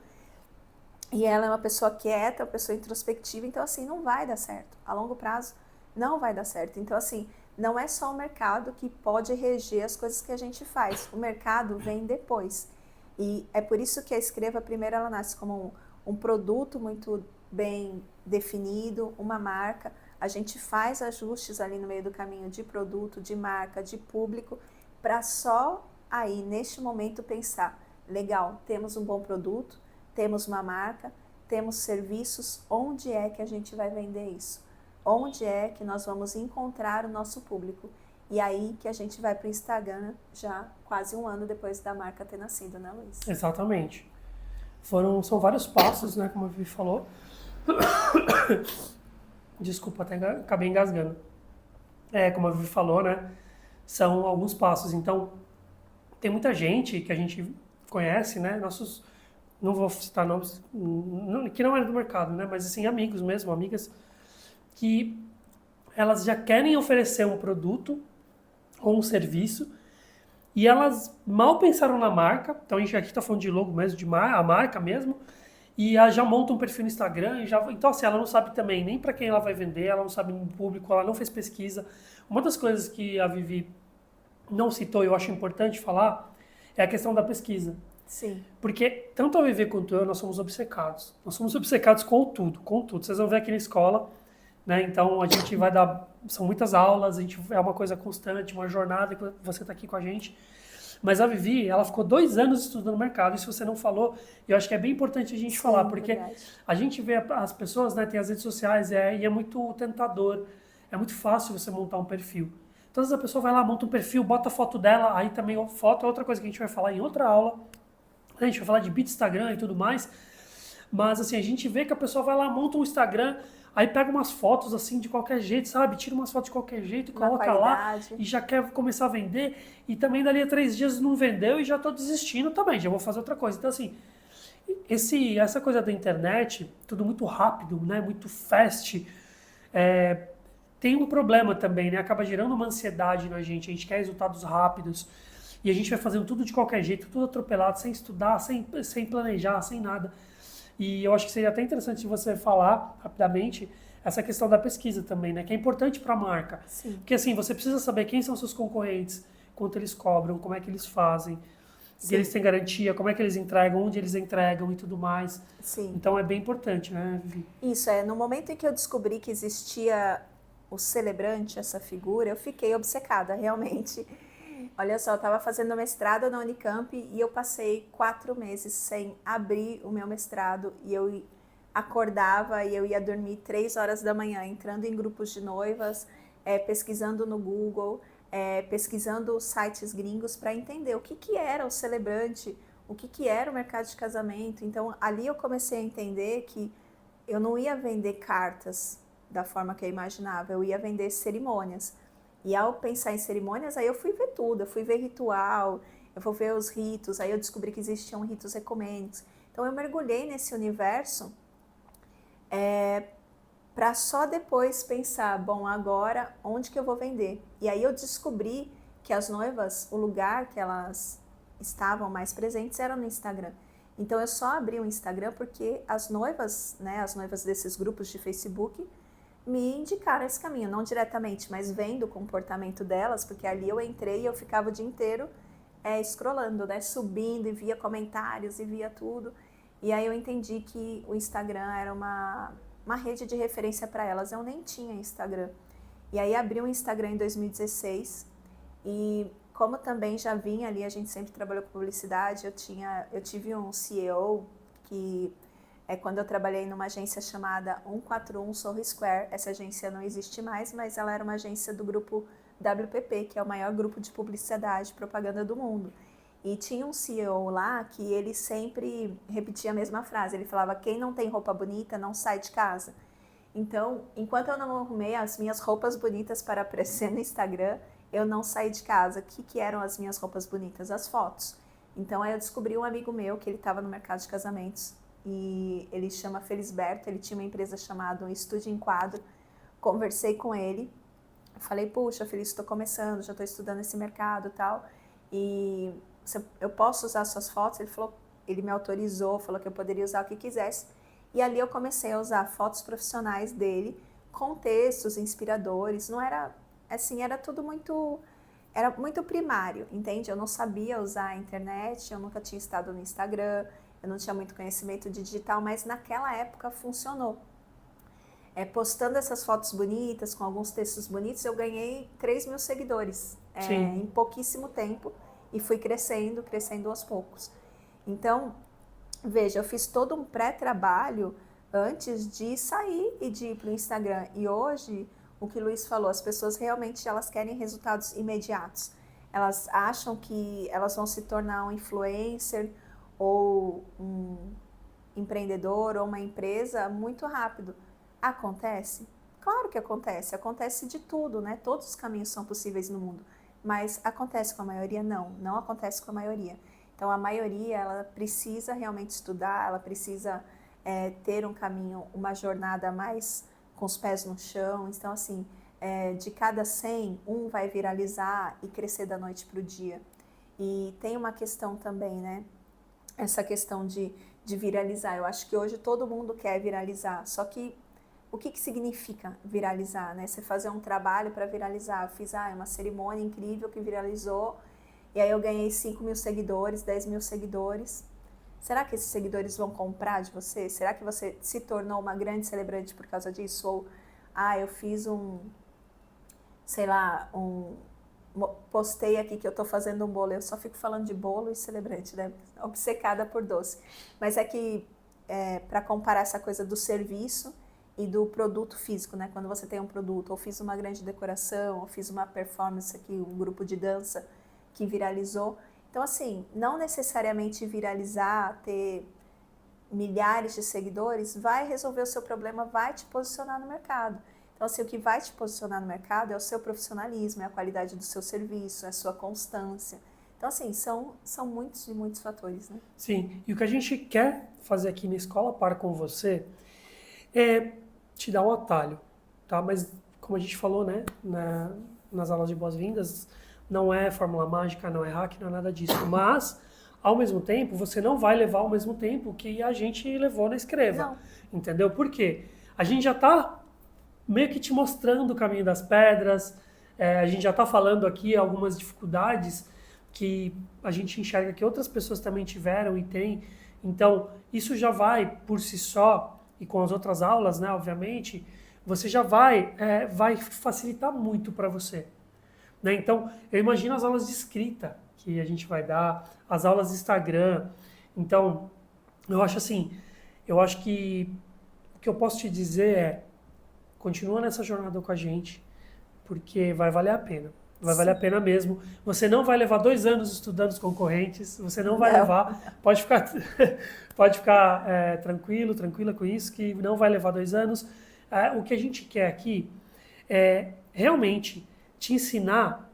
E ela é uma pessoa quieta, uma pessoa introspectiva, então assim, não vai dar certo. A longo prazo, não vai dar certo. Então assim, não é só o mercado que pode reger as coisas que a gente faz. O mercado vem depois. E é por isso que a Escreva, primeiro, ela nasce como um produto muito bem definido, uma marca. A gente faz ajustes ali no meio do caminho de produto, de marca, de público, para só aí, neste momento, pensar, legal, temos um bom produto, temos uma marca, temos serviços, onde é que a gente vai vender isso? Onde é que nós vamos encontrar o nosso público? E aí que a gente vai para o Instagram já quase 1 ano depois da marca ter nascido, né, Luiz? Exatamente. São vários passos, né, como a Vivi falou. Desculpa, até acabei engasgando. Como a Vivi falou, né, são alguns passos. Então, tem muita gente que a gente conhece, né, não vou citar nomes, que não é do mercado, né, mas assim, amigos mesmo, amigas, que elas já querem oferecer um produto ou um serviço e elas mal pensaram na marca, então a gente aqui está falando de logo mesmo, a marca mesmo, e ela já monta um perfil no Instagram, então assim, ela não sabe também nem para quem ela vai vender, ela não sabe no público, ela não fez pesquisa. Uma das coisas que a Vivi não citou e eu acho importante falar é a questão da pesquisa. Sim. Porque tanto a Vivi quanto eu, nós somos obcecados. Nós somos obcecados com tudo, com tudo. Vocês vão ver aqui na escola, né? Então a gente vai dar, são muitas aulas, é uma coisa constante, uma jornada que você está aqui com a gente. Mas a Vivi, ela ficou 2 anos estudando o mercado, isso você não falou, e eu acho que é bem importante a gente falar, porque verdade. a gente vê as pessoas, né, tem as redes sociais, e é muito tentador, é muito fácil você montar um perfil. Então, às vezes a pessoa vai lá, monta um perfil, bota a foto dela, aí também foto é outra coisa que a gente vai falar em outra aula, a gente vai falar de bit Instagram e tudo mais, mas assim, a gente vê que a pessoa vai lá, monta um Instagram, aí pega umas fotos assim de qualquer jeito, sabe? Tira umas fotos de qualquer jeito e coloca lá e já quer começar a vender. E também dali a 3 dias não vendeu e já tô desistindo também, já vou fazer outra coisa. Então assim, essa coisa da internet, tudo muito rápido, né? Muito fast, tem um problema também, né? Acaba gerando uma ansiedade na gente, a gente quer resultados rápidos. E a gente vai fazendo tudo de qualquer jeito, tudo atropelado, sem estudar, sem planejar, sem nada. E eu acho que seria até interessante você falar rapidamente essa questão da pesquisa também, né? Que é importante para a marca. Sim. Porque assim, você precisa saber quem são seus concorrentes, quanto eles cobram, como é que eles fazem, se eles têm garantia, como é que eles entregam, onde eles entregam e tudo mais. Sim. Então é bem importante, né, Vivi? Isso, no momento em que eu descobri que existia o celebrante, essa figura, eu fiquei obcecada, realmente. Olha só, eu estava fazendo mestrado na Unicamp e eu passei 4 meses sem abrir o meu mestrado e eu acordava e eu ia dormir 3 horas da manhã, entrando em grupos de noivas, pesquisando no Google, pesquisando sites gringos para entender o que era o celebrante, o que era o mercado de casamento. Então, ali eu comecei a entender que eu não ia vender cartas da forma que eu imaginava, eu ia vender cerimônias. E ao pensar em cerimônias, aí eu fui ver tudo, eu fui ver ritual, eu vou ver os ritos, aí eu descobri que existiam ritos ecumênicos. Então eu mergulhei nesse universo para só depois pensar, bom, agora onde que eu vou vender? E aí eu descobri que as noivas, o lugar que elas estavam mais presentes era no Instagram. Então eu só abri o Instagram porque as noivas, né, as noivas desses grupos de Facebook, me indicaram esse caminho, não diretamente, mas vendo o comportamento delas, porque ali eu entrei e eu ficava o dia inteiro scrollando, né, subindo e via comentários e via tudo. E aí eu entendi que o Instagram era uma rede de referência para elas. Eu nem tinha Instagram. E aí abri um Instagram em 2016 e como também já vinha ali, a gente sempre trabalhou com publicidade, eu tive um CEO que quando eu trabalhei numa agência chamada 141 Sorro Square. Essa agência não existe mais, mas ela era uma agência do grupo WPP, que é o maior grupo de publicidade e propaganda do mundo. E tinha um CEO lá que ele sempre repetia a mesma frase. Ele falava, quem não tem roupa bonita não sai de casa. Então, enquanto eu não arrumei as minhas roupas bonitas para aparecer no Instagram, eu não saí de casa. O que eram as minhas roupas bonitas? As fotos. Então, aí eu descobri um amigo meu que ele estava no mercado de casamentos e ele chama Felisberto, ele tinha uma empresa chamada Estúdio Enquadro. Conversei com ele, falei, puxa, Feliz, estou começando, já estou estudando esse mercado e tal, e eu posso usar suas fotos? Ele falou, ele me autorizou, falou que eu poderia usar o que quisesse, e ali eu comecei a usar fotos profissionais dele, com textos inspiradores. Não era, assim, era tudo muito... Era muito primário, entende? Eu não sabia usar a internet, eu nunca tinha estado no Instagram, eu não tinha muito conhecimento de digital, mas naquela época funcionou. Postando essas fotos bonitas, com alguns textos bonitos, eu ganhei 3 mil seguidores em pouquíssimo tempo e fui crescendo aos poucos. Então, veja, eu fiz todo um pré-trabalho antes de sair e de ir para o Instagram. E hoje, o que o Luiz falou, as pessoas realmente elas querem resultados imediatos. Elas acham que elas vão se tornar um influencer ou empreendedor ou uma empresa muito rápido. Acontece? Claro que acontece. Acontece de tudo, né? Todos os caminhos são possíveis no mundo. Mas acontece com a maioria? Não, não acontece com a maioria. Então, a maioria, ela precisa realmente estudar, ela precisa ter um caminho, uma jornada mais com os pés no chão. Então, assim, de cada 100, um vai viralizar e crescer da noite para o dia. E tem uma questão também, né? Essa questão de viralizar. Eu acho que hoje todo mundo quer viralizar, só que o que significa viralizar, né? Você fazer um trabalho para viralizar. Eu fiz uma cerimônia incrível que viralizou, e aí eu ganhei 5 mil seguidores, 10 mil seguidores. Será que esses seguidores vão comprar de você? Será que você se tornou uma grande celebrante por causa disso? Ou, eu fiz sei lá, postei aqui que eu tô fazendo um bolo. Eu só fico falando de bolo e celebrante, né? Obcecada por doce. Mas é que, para comparar essa coisa do serviço e do produto físico, né? Quando você tem um produto, ou fiz uma grande decoração, ou fiz uma performance aqui, um grupo de dança que viralizou. Então, assim, não necessariamente viralizar, ter milhares de seguidores, vai resolver o seu problema, vai te posicionar no mercado. Então, assim, o que vai te posicionar no mercado é o seu profissionalismo, é a qualidade do seu serviço, é a sua constância. Então, assim, são muitos e muitos fatores, né? Sim, e o que a gente quer fazer aqui na Escola Par com você é te dar um atalho, tá? Mas, como a gente falou, né, nas aulas de boas-vindas, não é fórmula mágica, não é hack, não é nada disso. Mas, ao mesmo tempo, você não vai levar ao mesmo tempo que a gente levou na Escreva. Não. Entendeu? Por quê? A gente já está meio que te mostrando o caminho das pedras, a gente já está falando aqui algumas dificuldades que a gente enxerga que outras pessoas também tiveram e têm. Então, isso já vai, por si só, e com as outras aulas, né, obviamente, você já vai facilitar muito para você. Né? Então, eu imagino as aulas de escrita que a gente vai dar, as aulas de Instagram. Então, eu acho que o que eu posso te dizer é, continua nessa jornada com a gente, porque vai valer a pena. Vai valer a pena mesmo. Você não vai levar 2 anos estudando os concorrentes, você não vai levar. Pode ficar tranquila com isso, que não vai levar 2 anos. O que a gente quer aqui é realmente te ensinar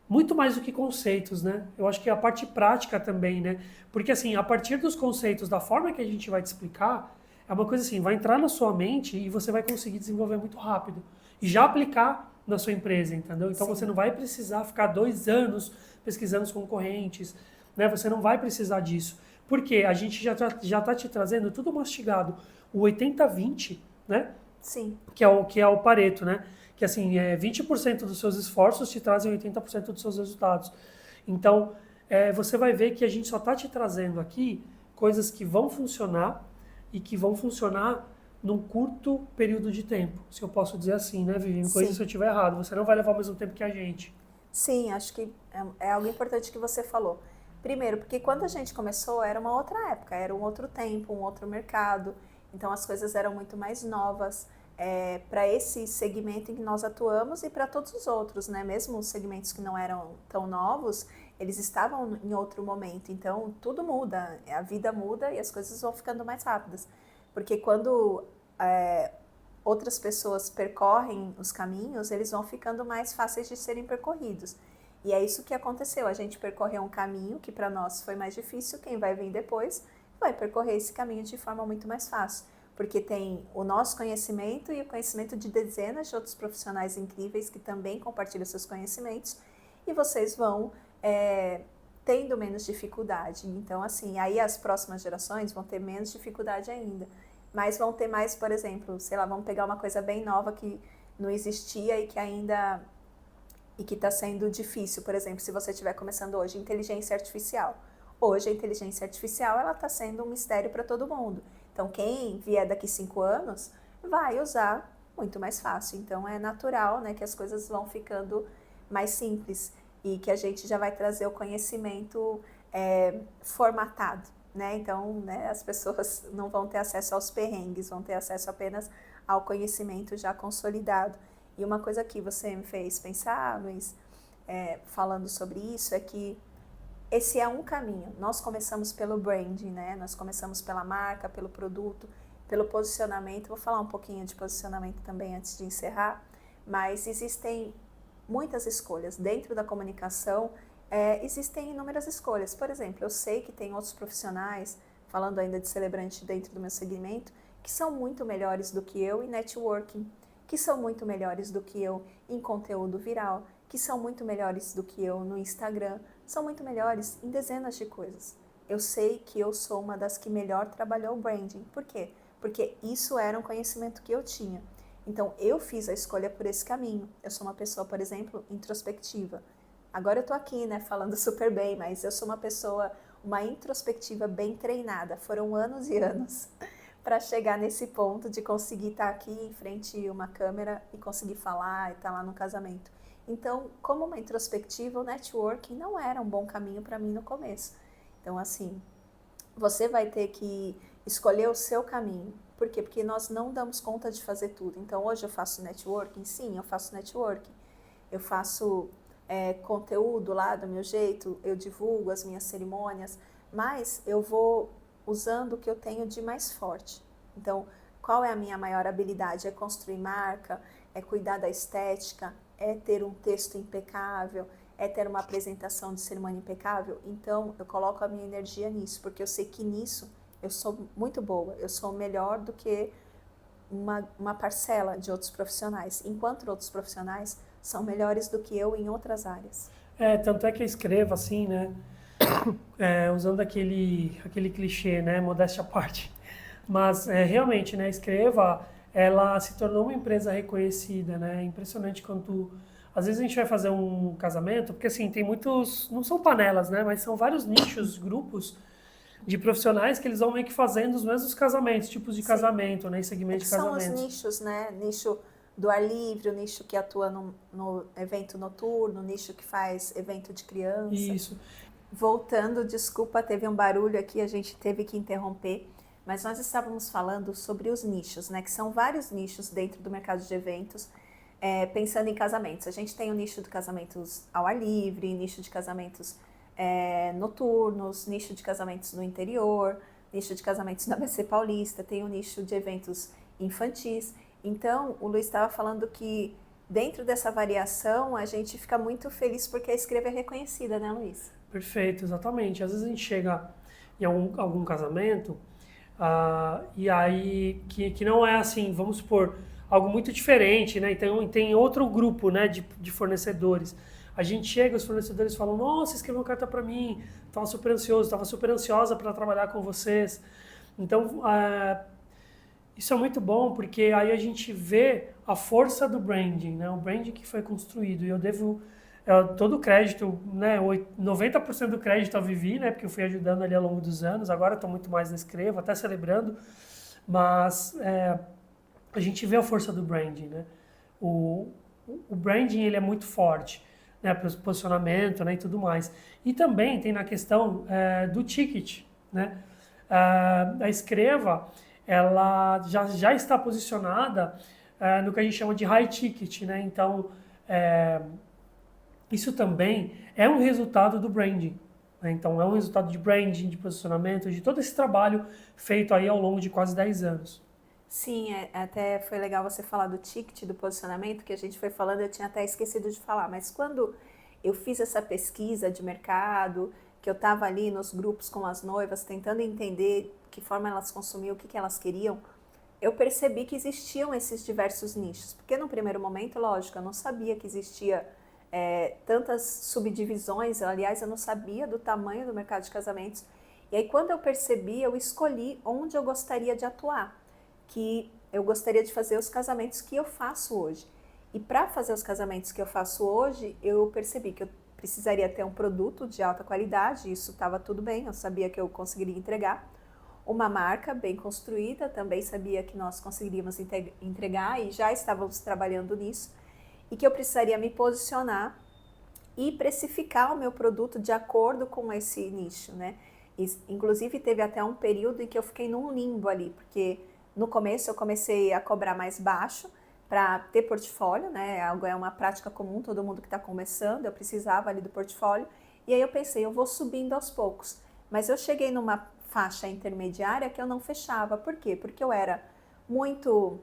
muito mais do que conceitos, né? Eu acho que a parte prática também, né? Porque assim, a partir dos conceitos, da forma que a gente vai te explicar, é uma coisa assim, vai entrar na sua mente e você vai conseguir desenvolver muito rápido. E já aplicar na sua empresa, entendeu? Então você não vai precisar ficar 2 anos pesquisando os concorrentes, né? Você não vai precisar disso. Porque a gente já tá te trazendo tudo mastigado. O 80-20, né? Sim. Que é o Pareto, né? Que assim, 20% dos seus esforços te trazem 80% dos seus resultados. Então, você vai ver que a gente só está te trazendo aqui coisas que vão funcionar e que vão funcionar num curto período de tempo. Se eu posso dizer assim, né, Vivi? Coisa se eu estiver errado. Você não vai levar ao mesmo tempo que a gente. Sim, acho que é algo importante que você falou. Primeiro, porque quando a gente começou era uma outra época, era um outro tempo, um outro mercado. Então as coisas eram muito mais novas. Para esse segmento em que nós atuamos e para todos os outros, né? Mesmo os segmentos que não eram tão novos, eles estavam em outro momento. Então, tudo muda, a vida muda e as coisas vão ficando mais rápidas. Porque quando outras pessoas percorrem os caminhos, eles vão ficando mais fáceis de serem percorridos. E é isso que aconteceu. A gente percorreu um caminho que para nós foi mais difícil, quem vai vir depois vai percorrer esse caminho de forma muito mais fácil. Porque tem o nosso conhecimento e o conhecimento de dezenas de outros profissionais incríveis que também compartilham seus conhecimentos e vocês vão tendo menos dificuldade. Então, assim, aí as próximas gerações vão ter menos dificuldade ainda, mas vão ter mais, por exemplo, sei lá, vamos pegar uma coisa bem nova que não existia e que ainda está sendo difícil. Por exemplo, se você estiver começando hoje, inteligência artificial. Hoje a inteligência artificial ela está sendo um mistério para todo mundo. Então, quem vier daqui 5 anos vai usar muito mais fácil. Então, é natural, né, que as coisas vão ficando mais simples e que a gente já vai trazer o conhecimento formatado, né? Então, né, as pessoas não vão ter acesso aos perrengues, vão ter acesso apenas ao conhecimento já consolidado. E uma coisa que você me fez pensar, Luiz, falando sobre isso, é que esse é um caminho. Nós começamos pelo branding, né? Nós começamos pela marca, pelo produto, pelo posicionamento. Vou falar um pouquinho de posicionamento também antes de encerrar, mas existem muitas escolhas. Dentro da comunicação, existem inúmeras escolhas. Por exemplo, eu sei que tem outros profissionais, falando ainda de celebrante dentro do meu segmento, que são muito melhores do que eu em networking, que são muito melhores do que eu em conteúdo viral, que são muito melhores do que eu no Instagram, são muito melhores em dezenas de coisas. Eu sei que eu sou uma das que melhor trabalhou o branding. Por quê? Porque isso era um conhecimento que eu tinha. Então, eu fiz a escolha por esse caminho. Eu sou uma pessoa, por exemplo, introspectiva. Agora eu tô aqui, né, falando super bem, mas eu sou uma pessoa, uma introspectiva bem treinada. Foram anos e anos para chegar nesse ponto de conseguir estar aqui em frente a uma câmera e conseguir falar e estar lá no casamento. Então, como uma introspectiva, o networking não era um bom caminho para mim no começo. Então, assim, você vai ter que escolher o seu caminho. Por quê? Porque nós não damos conta de fazer tudo. Então, hoje eu faço networking? Sim, eu faço networking. Eu faço conteúdo lá do meu jeito, eu divulgo as minhas cerimônias, mas eu vou usando o que eu tenho de mais forte. Então, qual é a minha maior habilidade? É construir marca, é cuidar da estética, é ter um texto impecável, é ter uma apresentação de cerimônia impecável. Então, eu coloco a minha energia nisso, porque eu sei que nisso eu sou muito boa, eu sou melhor do que uma parcela de outros profissionais, enquanto outros profissionais são melhores do que eu em outras áreas. Tanto é que eu escrevo assim, né? Usando aquele clichê, né? Modéstia à parte. Mas realmente, né? Escreva, ela se tornou uma empresa reconhecida, né? É impressionante quanto... Às vezes a gente vai fazer um casamento, porque assim, tem muitos... Não são panelas, né? Mas são vários nichos, grupos de profissionais que eles vão meio que fazendo os mesmos casamentos, tipos de Sim. casamento, né? Segmento de São os casamentos. nichos, né? Nicho do ar livre, o nicho que atua no evento noturno, o nicho que faz evento de criança. Isso. Voltando, desculpa, teve um barulho aqui, a gente teve que interromper, mas nós estávamos falando sobre os nichos, né? Que são vários nichos dentro do mercado de eventos, pensando em casamentos. A gente tem o nicho de casamentos ao ar livre, nicho de casamentos noturnos, nicho de casamentos no interior, nicho de casamentos na ABC Paulista, tem o nicho de eventos infantis. Então, o Luiz estava falando que dentro dessa variação a gente fica muito feliz porque a Escreva é reconhecida, né, Luiz? Perfeito, exatamente. Às vezes a gente chega em algum casamento e aí que não é assim, vamos supor, algo muito diferente, né? Então tem outro grupo, né, de fornecedores. A gente chega, os fornecedores falam, nossa, escreveu uma carta para mim, estava super ansioso, estava super ansiosa para trabalhar com vocês. Então, isso é muito bom porque aí a gente vê a força do branding, né? O branding que foi construído. E eu devo todo o crédito, né? 90% do crédito à Vivi, né? Porque eu fui ajudando ali ao longo dos anos. Agora estou muito mais na Escreva, até celebrando. Mas a gente vê a força do branding, né? O branding ele é muito forte, né? Para o posicionamento, né? E tudo mais. E também tem na questão do ticket, né? A Escreva ela já está posicionada no que a gente chama de high ticket, né? Então, isso também é um resultado do branding, né? Então, é um resultado de branding, de posicionamento, de todo esse trabalho feito aí ao longo de quase 10 anos. Sim, até foi legal você falar do ticket, do posicionamento, que a gente foi falando, eu tinha até esquecido de falar, mas quando eu fiz essa pesquisa de mercado, que eu estava ali nos grupos com as noivas, tentando entender que forma elas consumiam, o que elas queriam, eu percebi que existiam esses diversos nichos. Porque no primeiro momento, lógico, eu não sabia que existia tantas subdivisões, aliás, eu não sabia do tamanho do mercado de casamentos. E aí quando eu percebi, eu escolhi onde eu gostaria de atuar, que eu gostaria de fazer os casamentos que eu faço hoje. E para fazer os casamentos que eu faço hoje, eu percebi que eu precisaria ter um produto de alta qualidade, isso estava tudo bem, eu sabia que eu conseguiria entregar. Uma marca bem construída, também sabia que nós conseguiríamos entregar e já estávamos trabalhando nisso. E que eu precisaria me posicionar e precificar o meu produto de acordo com esse nicho, né? E, inclusive teve até um período em que eu fiquei num limbo ali, porque no começo eu comecei a cobrar mais baixo para ter portfólio, né? É uma prática comum, todo mundo que está começando, eu precisava ali do portfólio. E aí eu pensei, eu vou subindo aos poucos. Mas eu cheguei numa faixa intermediária que eu não fechava. Por quê? Porque eu era muito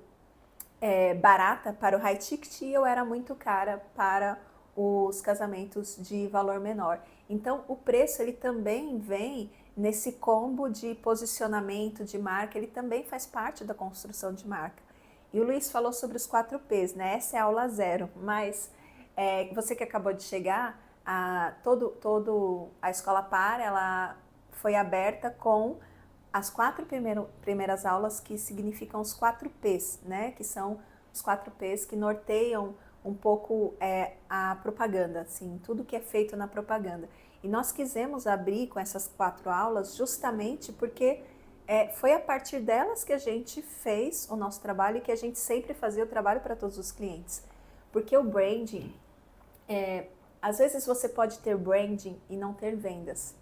barata para o high ticket e eu era muito cara para os casamentos de valor menor. Então, o preço ele também vem nesse combo de posicionamento de marca, ele também faz parte da construção de marca. E o Luiz falou sobre os 4Ps, né? Essa é a aula zero, mas você que acabou de chegar, a Escola Par, ela foi aberta com as 4 primeiras aulas que significam os 4Ps, né? Que são os 4Ps que norteiam um pouco a propaganda, assim, tudo que é feito na propaganda. E nós quisemos abrir com essas 4 aulas justamente porque foi a partir delas que a gente fez o nosso trabalho e que a gente sempre fazia o trabalho para todos os clientes. Porque o branding, às vezes você pode ter branding e não ter vendas.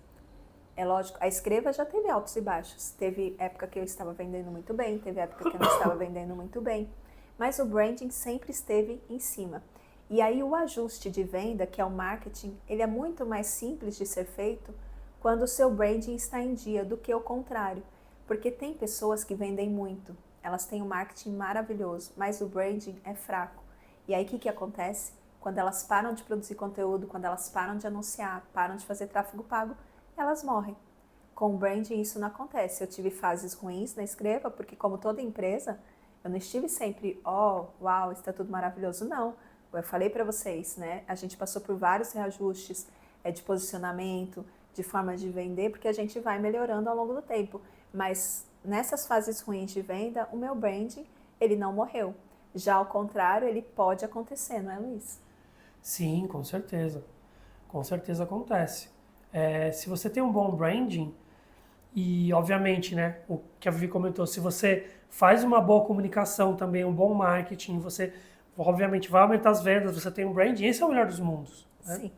É lógico, a Escreva já teve altos e baixos. Teve época que eu estava vendendo muito bem, teve época que eu não estava vendendo muito bem. Mas o branding sempre esteve em cima. E aí o ajuste de venda, que é o marketing, ele é muito mais simples de ser feito quando o seu branding está em dia do que o contrário. Porque tem pessoas que vendem muito, elas têm um marketing maravilhoso, mas o branding é fraco. E aí o que acontece? Quando elas param de produzir conteúdo, quando elas param de anunciar, param de fazer tráfego pago, elas morrem. Com o branding isso não acontece. Eu tive fases ruins na Escreva, porque como toda empresa, eu não estive sempre, uau, está tudo maravilhoso. Não, eu falei para vocês, né? A gente passou por vários reajustes de posicionamento, de forma de vender, porque a gente vai melhorando ao longo do tempo. Mas nessas fases ruins de venda, o meu branding, ele não morreu. Já ao contrário, ele pode acontecer, não é, Luiz? Sim, com certeza. Com certeza acontece. Se você tem um bom branding, e obviamente, né, o que a Vivi comentou, se você faz uma boa comunicação também, um bom marketing, você obviamente vai aumentar as vendas, você tem um branding, esse é o melhor dos mundos. Né? Sim.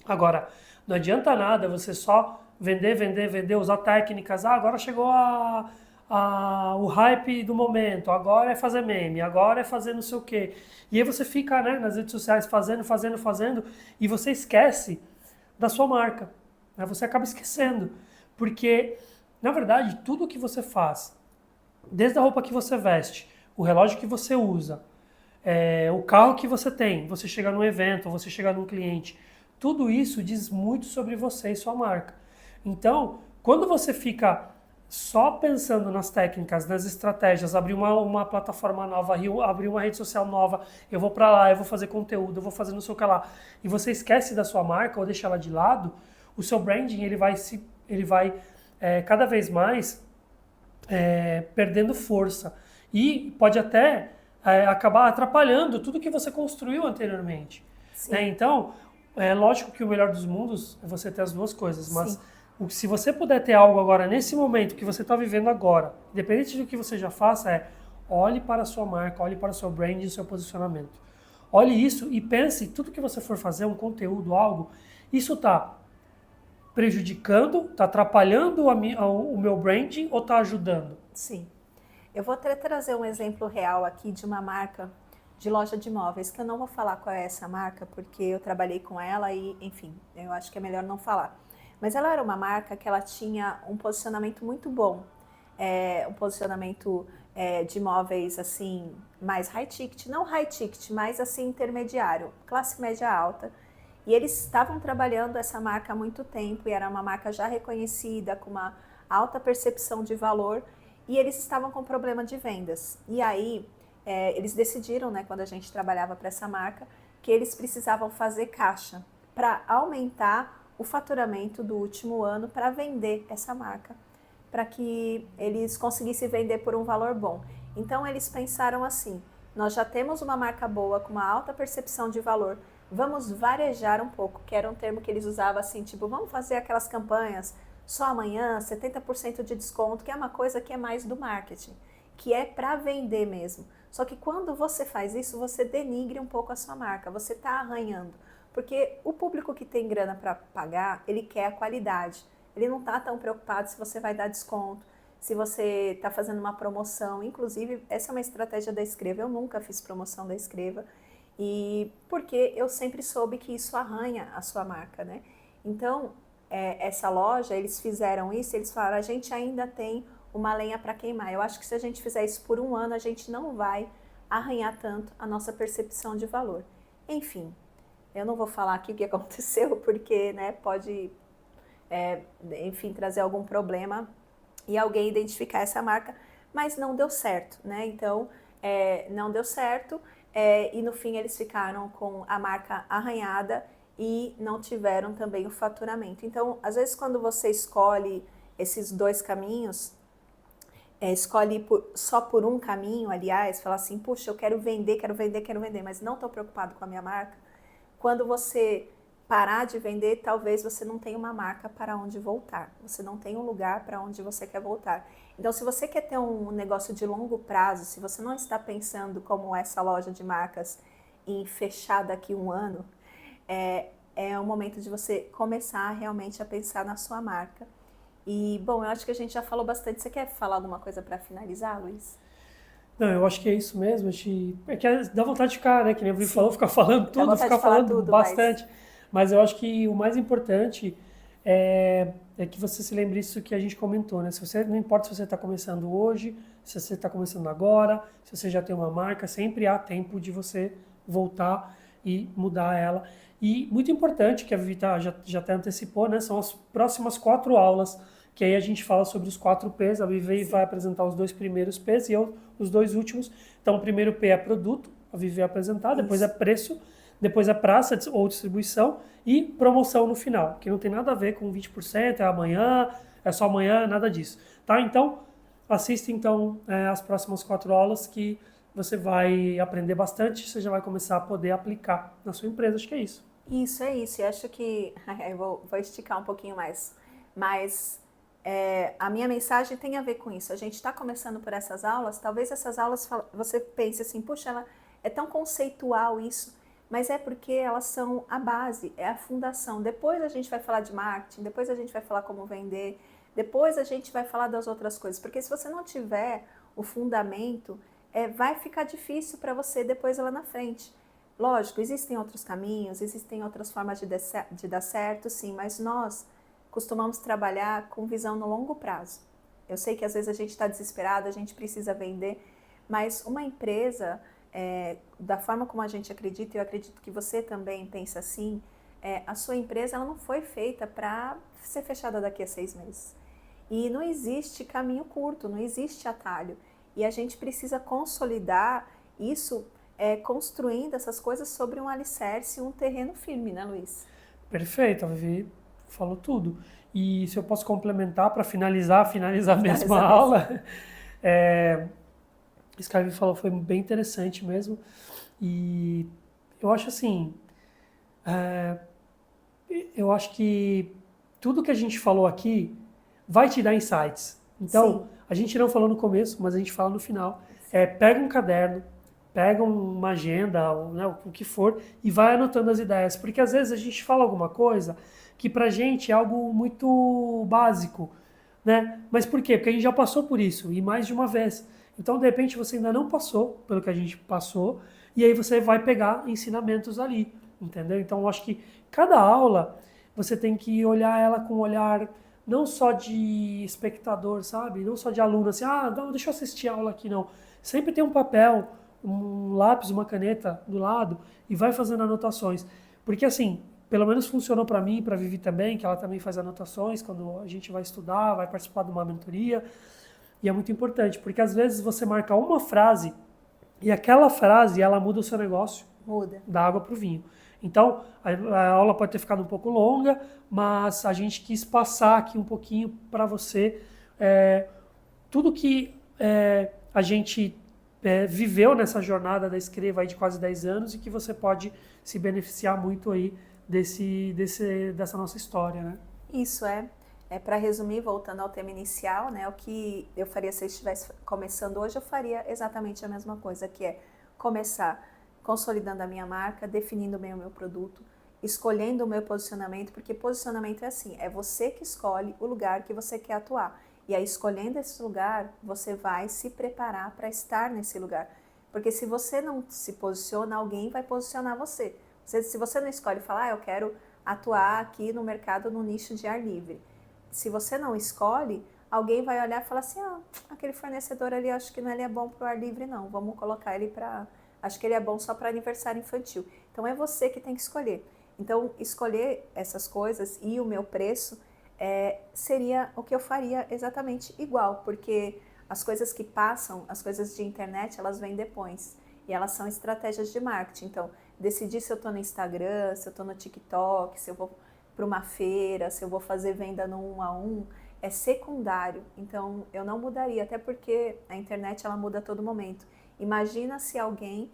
Agora, não adianta nada você só vender, usar técnicas, agora chegou o hype do momento, agora é fazer meme, agora é fazer não sei o quê. E aí você fica, né, nas redes sociais fazendo, e você esquece da sua marca. Né? Você acaba esquecendo. Porque, na verdade, tudo que você faz, desde a roupa que você veste, o relógio que você usa, o carro que você tem, você chega num evento, você chega num cliente, tudo isso diz muito sobre você e sua marca. Então, quando você fica só pensando nas técnicas, nas estratégias, abrir uma plataforma nova, abrir uma rede social nova, eu vou para lá, eu vou fazer conteúdo, eu vou fazer não sei o que lá, e você esquece da sua marca ou deixa ela de lado, o seu branding ele vai cada vez mais perdendo força e pode até acabar atrapalhando tudo que você construiu anteriormente. Né? Então, é lógico que o melhor dos mundos é você ter as duas coisas, mas se você puder ter algo agora, nesse momento que você está vivendo agora, independente do que você já faça, olhe para a sua marca, olhe para o seu branding e o seu posicionamento. Olhe isso e pense, tudo que você for fazer, um conteúdo, algo, isso está prejudicando, está atrapalhando o meu branding ou está ajudando? Sim. Eu vou até trazer um exemplo real aqui de uma marca de loja de imóveis, que eu não vou falar qual é essa marca, porque eu trabalhei com ela e, enfim, eu acho que é melhor não falar. Mas ela era uma marca que ela tinha um posicionamento muito bom, um posicionamento de imóveis, assim, mais high ticket, não high ticket, mas assim, intermediário, classe média alta. E eles estavam trabalhando essa marca há muito tempo e era uma marca já reconhecida, com uma alta percepção de valor, e eles estavam com problema de vendas. E aí, eles decidiram, né, quando a gente trabalhava para essa marca, que eles precisavam fazer caixa para aumentar o faturamento do último ano para vender essa marca, para que eles conseguissem vender por um valor bom. Então, eles pensaram assim, nós já temos uma marca boa, com uma alta percepção de valor, vamos varejar um pouco, que era um termo que eles usavam assim, tipo, vamos fazer aquelas campanhas só amanhã, 70% de desconto, que é uma coisa que é mais do marketing, que é para vender mesmo. Só que quando você faz isso, você denigre um pouco a sua marca, você está arranhando. Porque o público que tem grana para pagar, ele quer a qualidade. Ele não está tão preocupado se você vai dar desconto, se você está fazendo uma promoção. Inclusive, essa é uma estratégia da Escreva, eu nunca fiz promoção da Escreva. E porque eu sempre soube que isso arranha a sua marca, né? Então, essa loja, eles fizeram isso, eles falaram, a gente ainda tem uma lenha para queimar. Eu acho que se a gente fizer isso por um ano, a gente não vai arranhar tanto a nossa percepção de valor. Enfim, eu não vou falar aqui o que aconteceu, porque né, pode, enfim, trazer algum problema e alguém identificar essa marca, mas não deu certo, né? Então, não deu certo e no fim eles ficaram com a marca arranhada e não tiveram também o faturamento. Então, às vezes quando você escolhe esses dois caminhos, escolhe só por um caminho, aliás, fala assim, puxa, eu quero vender, mas não estou preocupado com a minha marca. Quando você parar de vender, talvez você não tenha uma marca para onde voltar. Você não tem um lugar para onde você quer voltar. Então, se você quer ter um negócio de longo prazo, se você não está pensando como essa loja de marcas em fechar daqui um ano, é o momento de você começar realmente a pensar na sua marca. E, bom, eu acho que a gente já falou bastante. Você quer falar alguma coisa para finalizar, Luiz? Não, eu acho que é isso mesmo. É que dá vontade de ficar, né? Que nem o Vivi falou, ficar falando Dá tudo, vontade ficar de falar falando tudo, mas... bastante. Mas eu acho que o mais importante é que você se lembre isso que a gente comentou, né? Se você, não importa se você está começando hoje, se você está começando agora, se você já tem uma marca, sempre há tempo de você voltar e mudar ela. E muito importante, que a Vivi já até antecipou, né? São as próximas 4 aulas, que aí a gente fala sobre os 4 P's. A Vivi vai apresentar os 2 primeiros P's e eu os 2 últimos. Então, o primeiro P é produto, a Vivi vai apresentar, depois é preço, depois é praça ou distribuição e promoção no final, que não tem nada a ver com 20%, é amanhã, é só amanhã, nada disso. Tá? Então, assista então as próximas 4 aulas que você vai aprender bastante, você já vai começar a poder aplicar na sua empresa. Acho que é isso. Isso, é isso. E acho que... eu vou esticar um pouquinho mais. Mas a minha mensagem tem a ver com isso. A gente está começando por essas aulas. Talvez essas aulas você pense assim, puxa, ela é tão conceitual isso. Mas é porque elas são a base, é a fundação. Depois a gente vai falar de marketing, depois a gente vai falar como vender, depois a gente vai falar das outras coisas. Porque se você não tiver o fundamento, vai ficar difícil para você depois lá na frente. Lógico, existem outros caminhos, existem outras formas de dar certo, sim, mas nós costumamos trabalhar com visão no longo prazo. Eu sei que às vezes a gente está desesperado, a gente precisa vender, mas uma empresa, da forma como a gente acredita, eu acredito que você também pensa assim, a sua empresa ela não foi feita para ser fechada daqui a 6 meses. E não existe caminho curto, não existe atalho. E a gente precisa consolidar isso construindo essas coisas sobre um alicerce, um terreno firme, né, Luiz? Perfeito, a Vivi falou tudo. E se eu posso complementar para finalizar mesmo a aula, isso que a Vivi falou foi bem interessante mesmo. E eu acho assim, eu acho que tudo que a gente falou aqui vai te dar insights. Então, Sim. a gente não falou no começo, mas a gente fala no final. Pega um caderno, pega uma agenda, né, o que for, e vai anotando as ideias. Porque às vezes a gente fala alguma coisa que pra gente é algo muito básico, né? Mas por quê? Porque a gente já passou por isso, e mais de uma vez. Então, de repente, você ainda não passou pelo que a gente passou, e aí você vai pegar ensinamentos ali, entendeu? Então, eu acho que cada aula você tem que olhar ela com um olhar não só de espectador, sabe? Não só de aluno, assim, não, deixa eu assistir a aula aqui, não. Sempre tem um papel, um lápis, uma caneta do lado e vai fazendo anotações. Porque assim, pelo menos funcionou para mim, para a Vivi também, que ela também faz anotações quando a gente vai estudar, vai participar de uma mentoria. E é muito importante, porque às vezes você marca uma frase e aquela frase, ela muda o seu negócio. Muda. Da água para o vinho. Então, a aula pode ter ficado um pouco longa, mas a gente quis passar aqui um pouquinho para você tudo que a gente viveu nessa jornada da Escreva aí de quase 10 anos e que você pode se beneficiar muito aí dessa nossa história, né? Isso para resumir, voltando ao tema inicial, né, o que eu faria se eu estivesse começando hoje, eu faria exatamente a mesma coisa, que é começar consolidando a minha marca, definindo bem o meu produto, escolhendo o meu posicionamento, porque posicionamento é assim, é você que escolhe o lugar que você quer atuar. E aí, escolhendo esse lugar, você vai se preparar para estar nesse lugar. Porque se você não se posiciona, alguém vai posicionar você. Se você não escolhe falar, eu quero atuar aqui no mercado no nicho de ar livre. Se você não escolhe, alguém vai olhar e falar assim, aquele fornecedor ali, acho que não ele é bom para o ar livre não, vamos colocar ele para... Acho que ele é bom só para aniversário infantil. Então é você que tem que escolher. Então escolher essas coisas e o meu preço seria o que eu faria exatamente igual, porque as coisas que passam, as coisas de internet, elas vêm depois. E elas são estratégias de marketing. Então, decidir se eu estou no Instagram, se eu estou no TikTok, se eu vou para uma feira, se eu vou fazer venda no 1 a 1, é secundário. Então, eu não mudaria, até porque a internet ela muda a todo momento. Imagina se alguém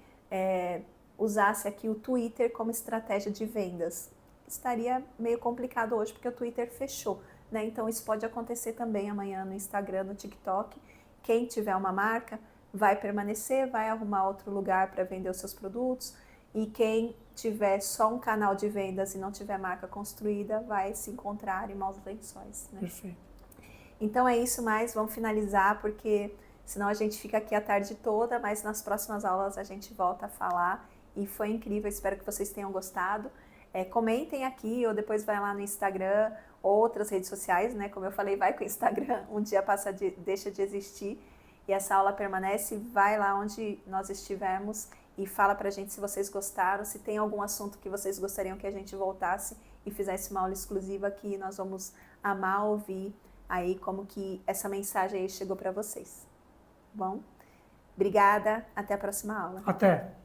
usasse aqui o Twitter como estratégia de vendas. Estaria meio complicado hoje, porque o Twitter fechou, né? Então, isso pode acontecer também amanhã no Instagram, no TikTok. Quem tiver uma marca vai permanecer, vai arrumar outro lugar para vender os seus produtos, e quem tiver só um canal de vendas e não tiver marca construída vai se encontrar em maus lençóis, né? Perfeito. Então é isso, mas vamos finalizar, porque senão a gente fica aqui a tarde toda, mas nas próximas aulas a gente volta a falar, e foi incrível, espero que vocês tenham gostado. Comentem aqui, ou depois vai lá no Instagram, ou outras redes sociais, né? Como eu falei, vai com o Instagram, um dia deixa de existir, e essa aula permanece. Vai lá onde nós estivermos e fala pra gente se vocês gostaram, se tem algum assunto que vocês gostariam que a gente voltasse e fizesse uma aula exclusiva aqui, nós vamos amar ouvir aí como que essa mensagem aí chegou para vocês. Bom, obrigada, até a próxima aula. Até!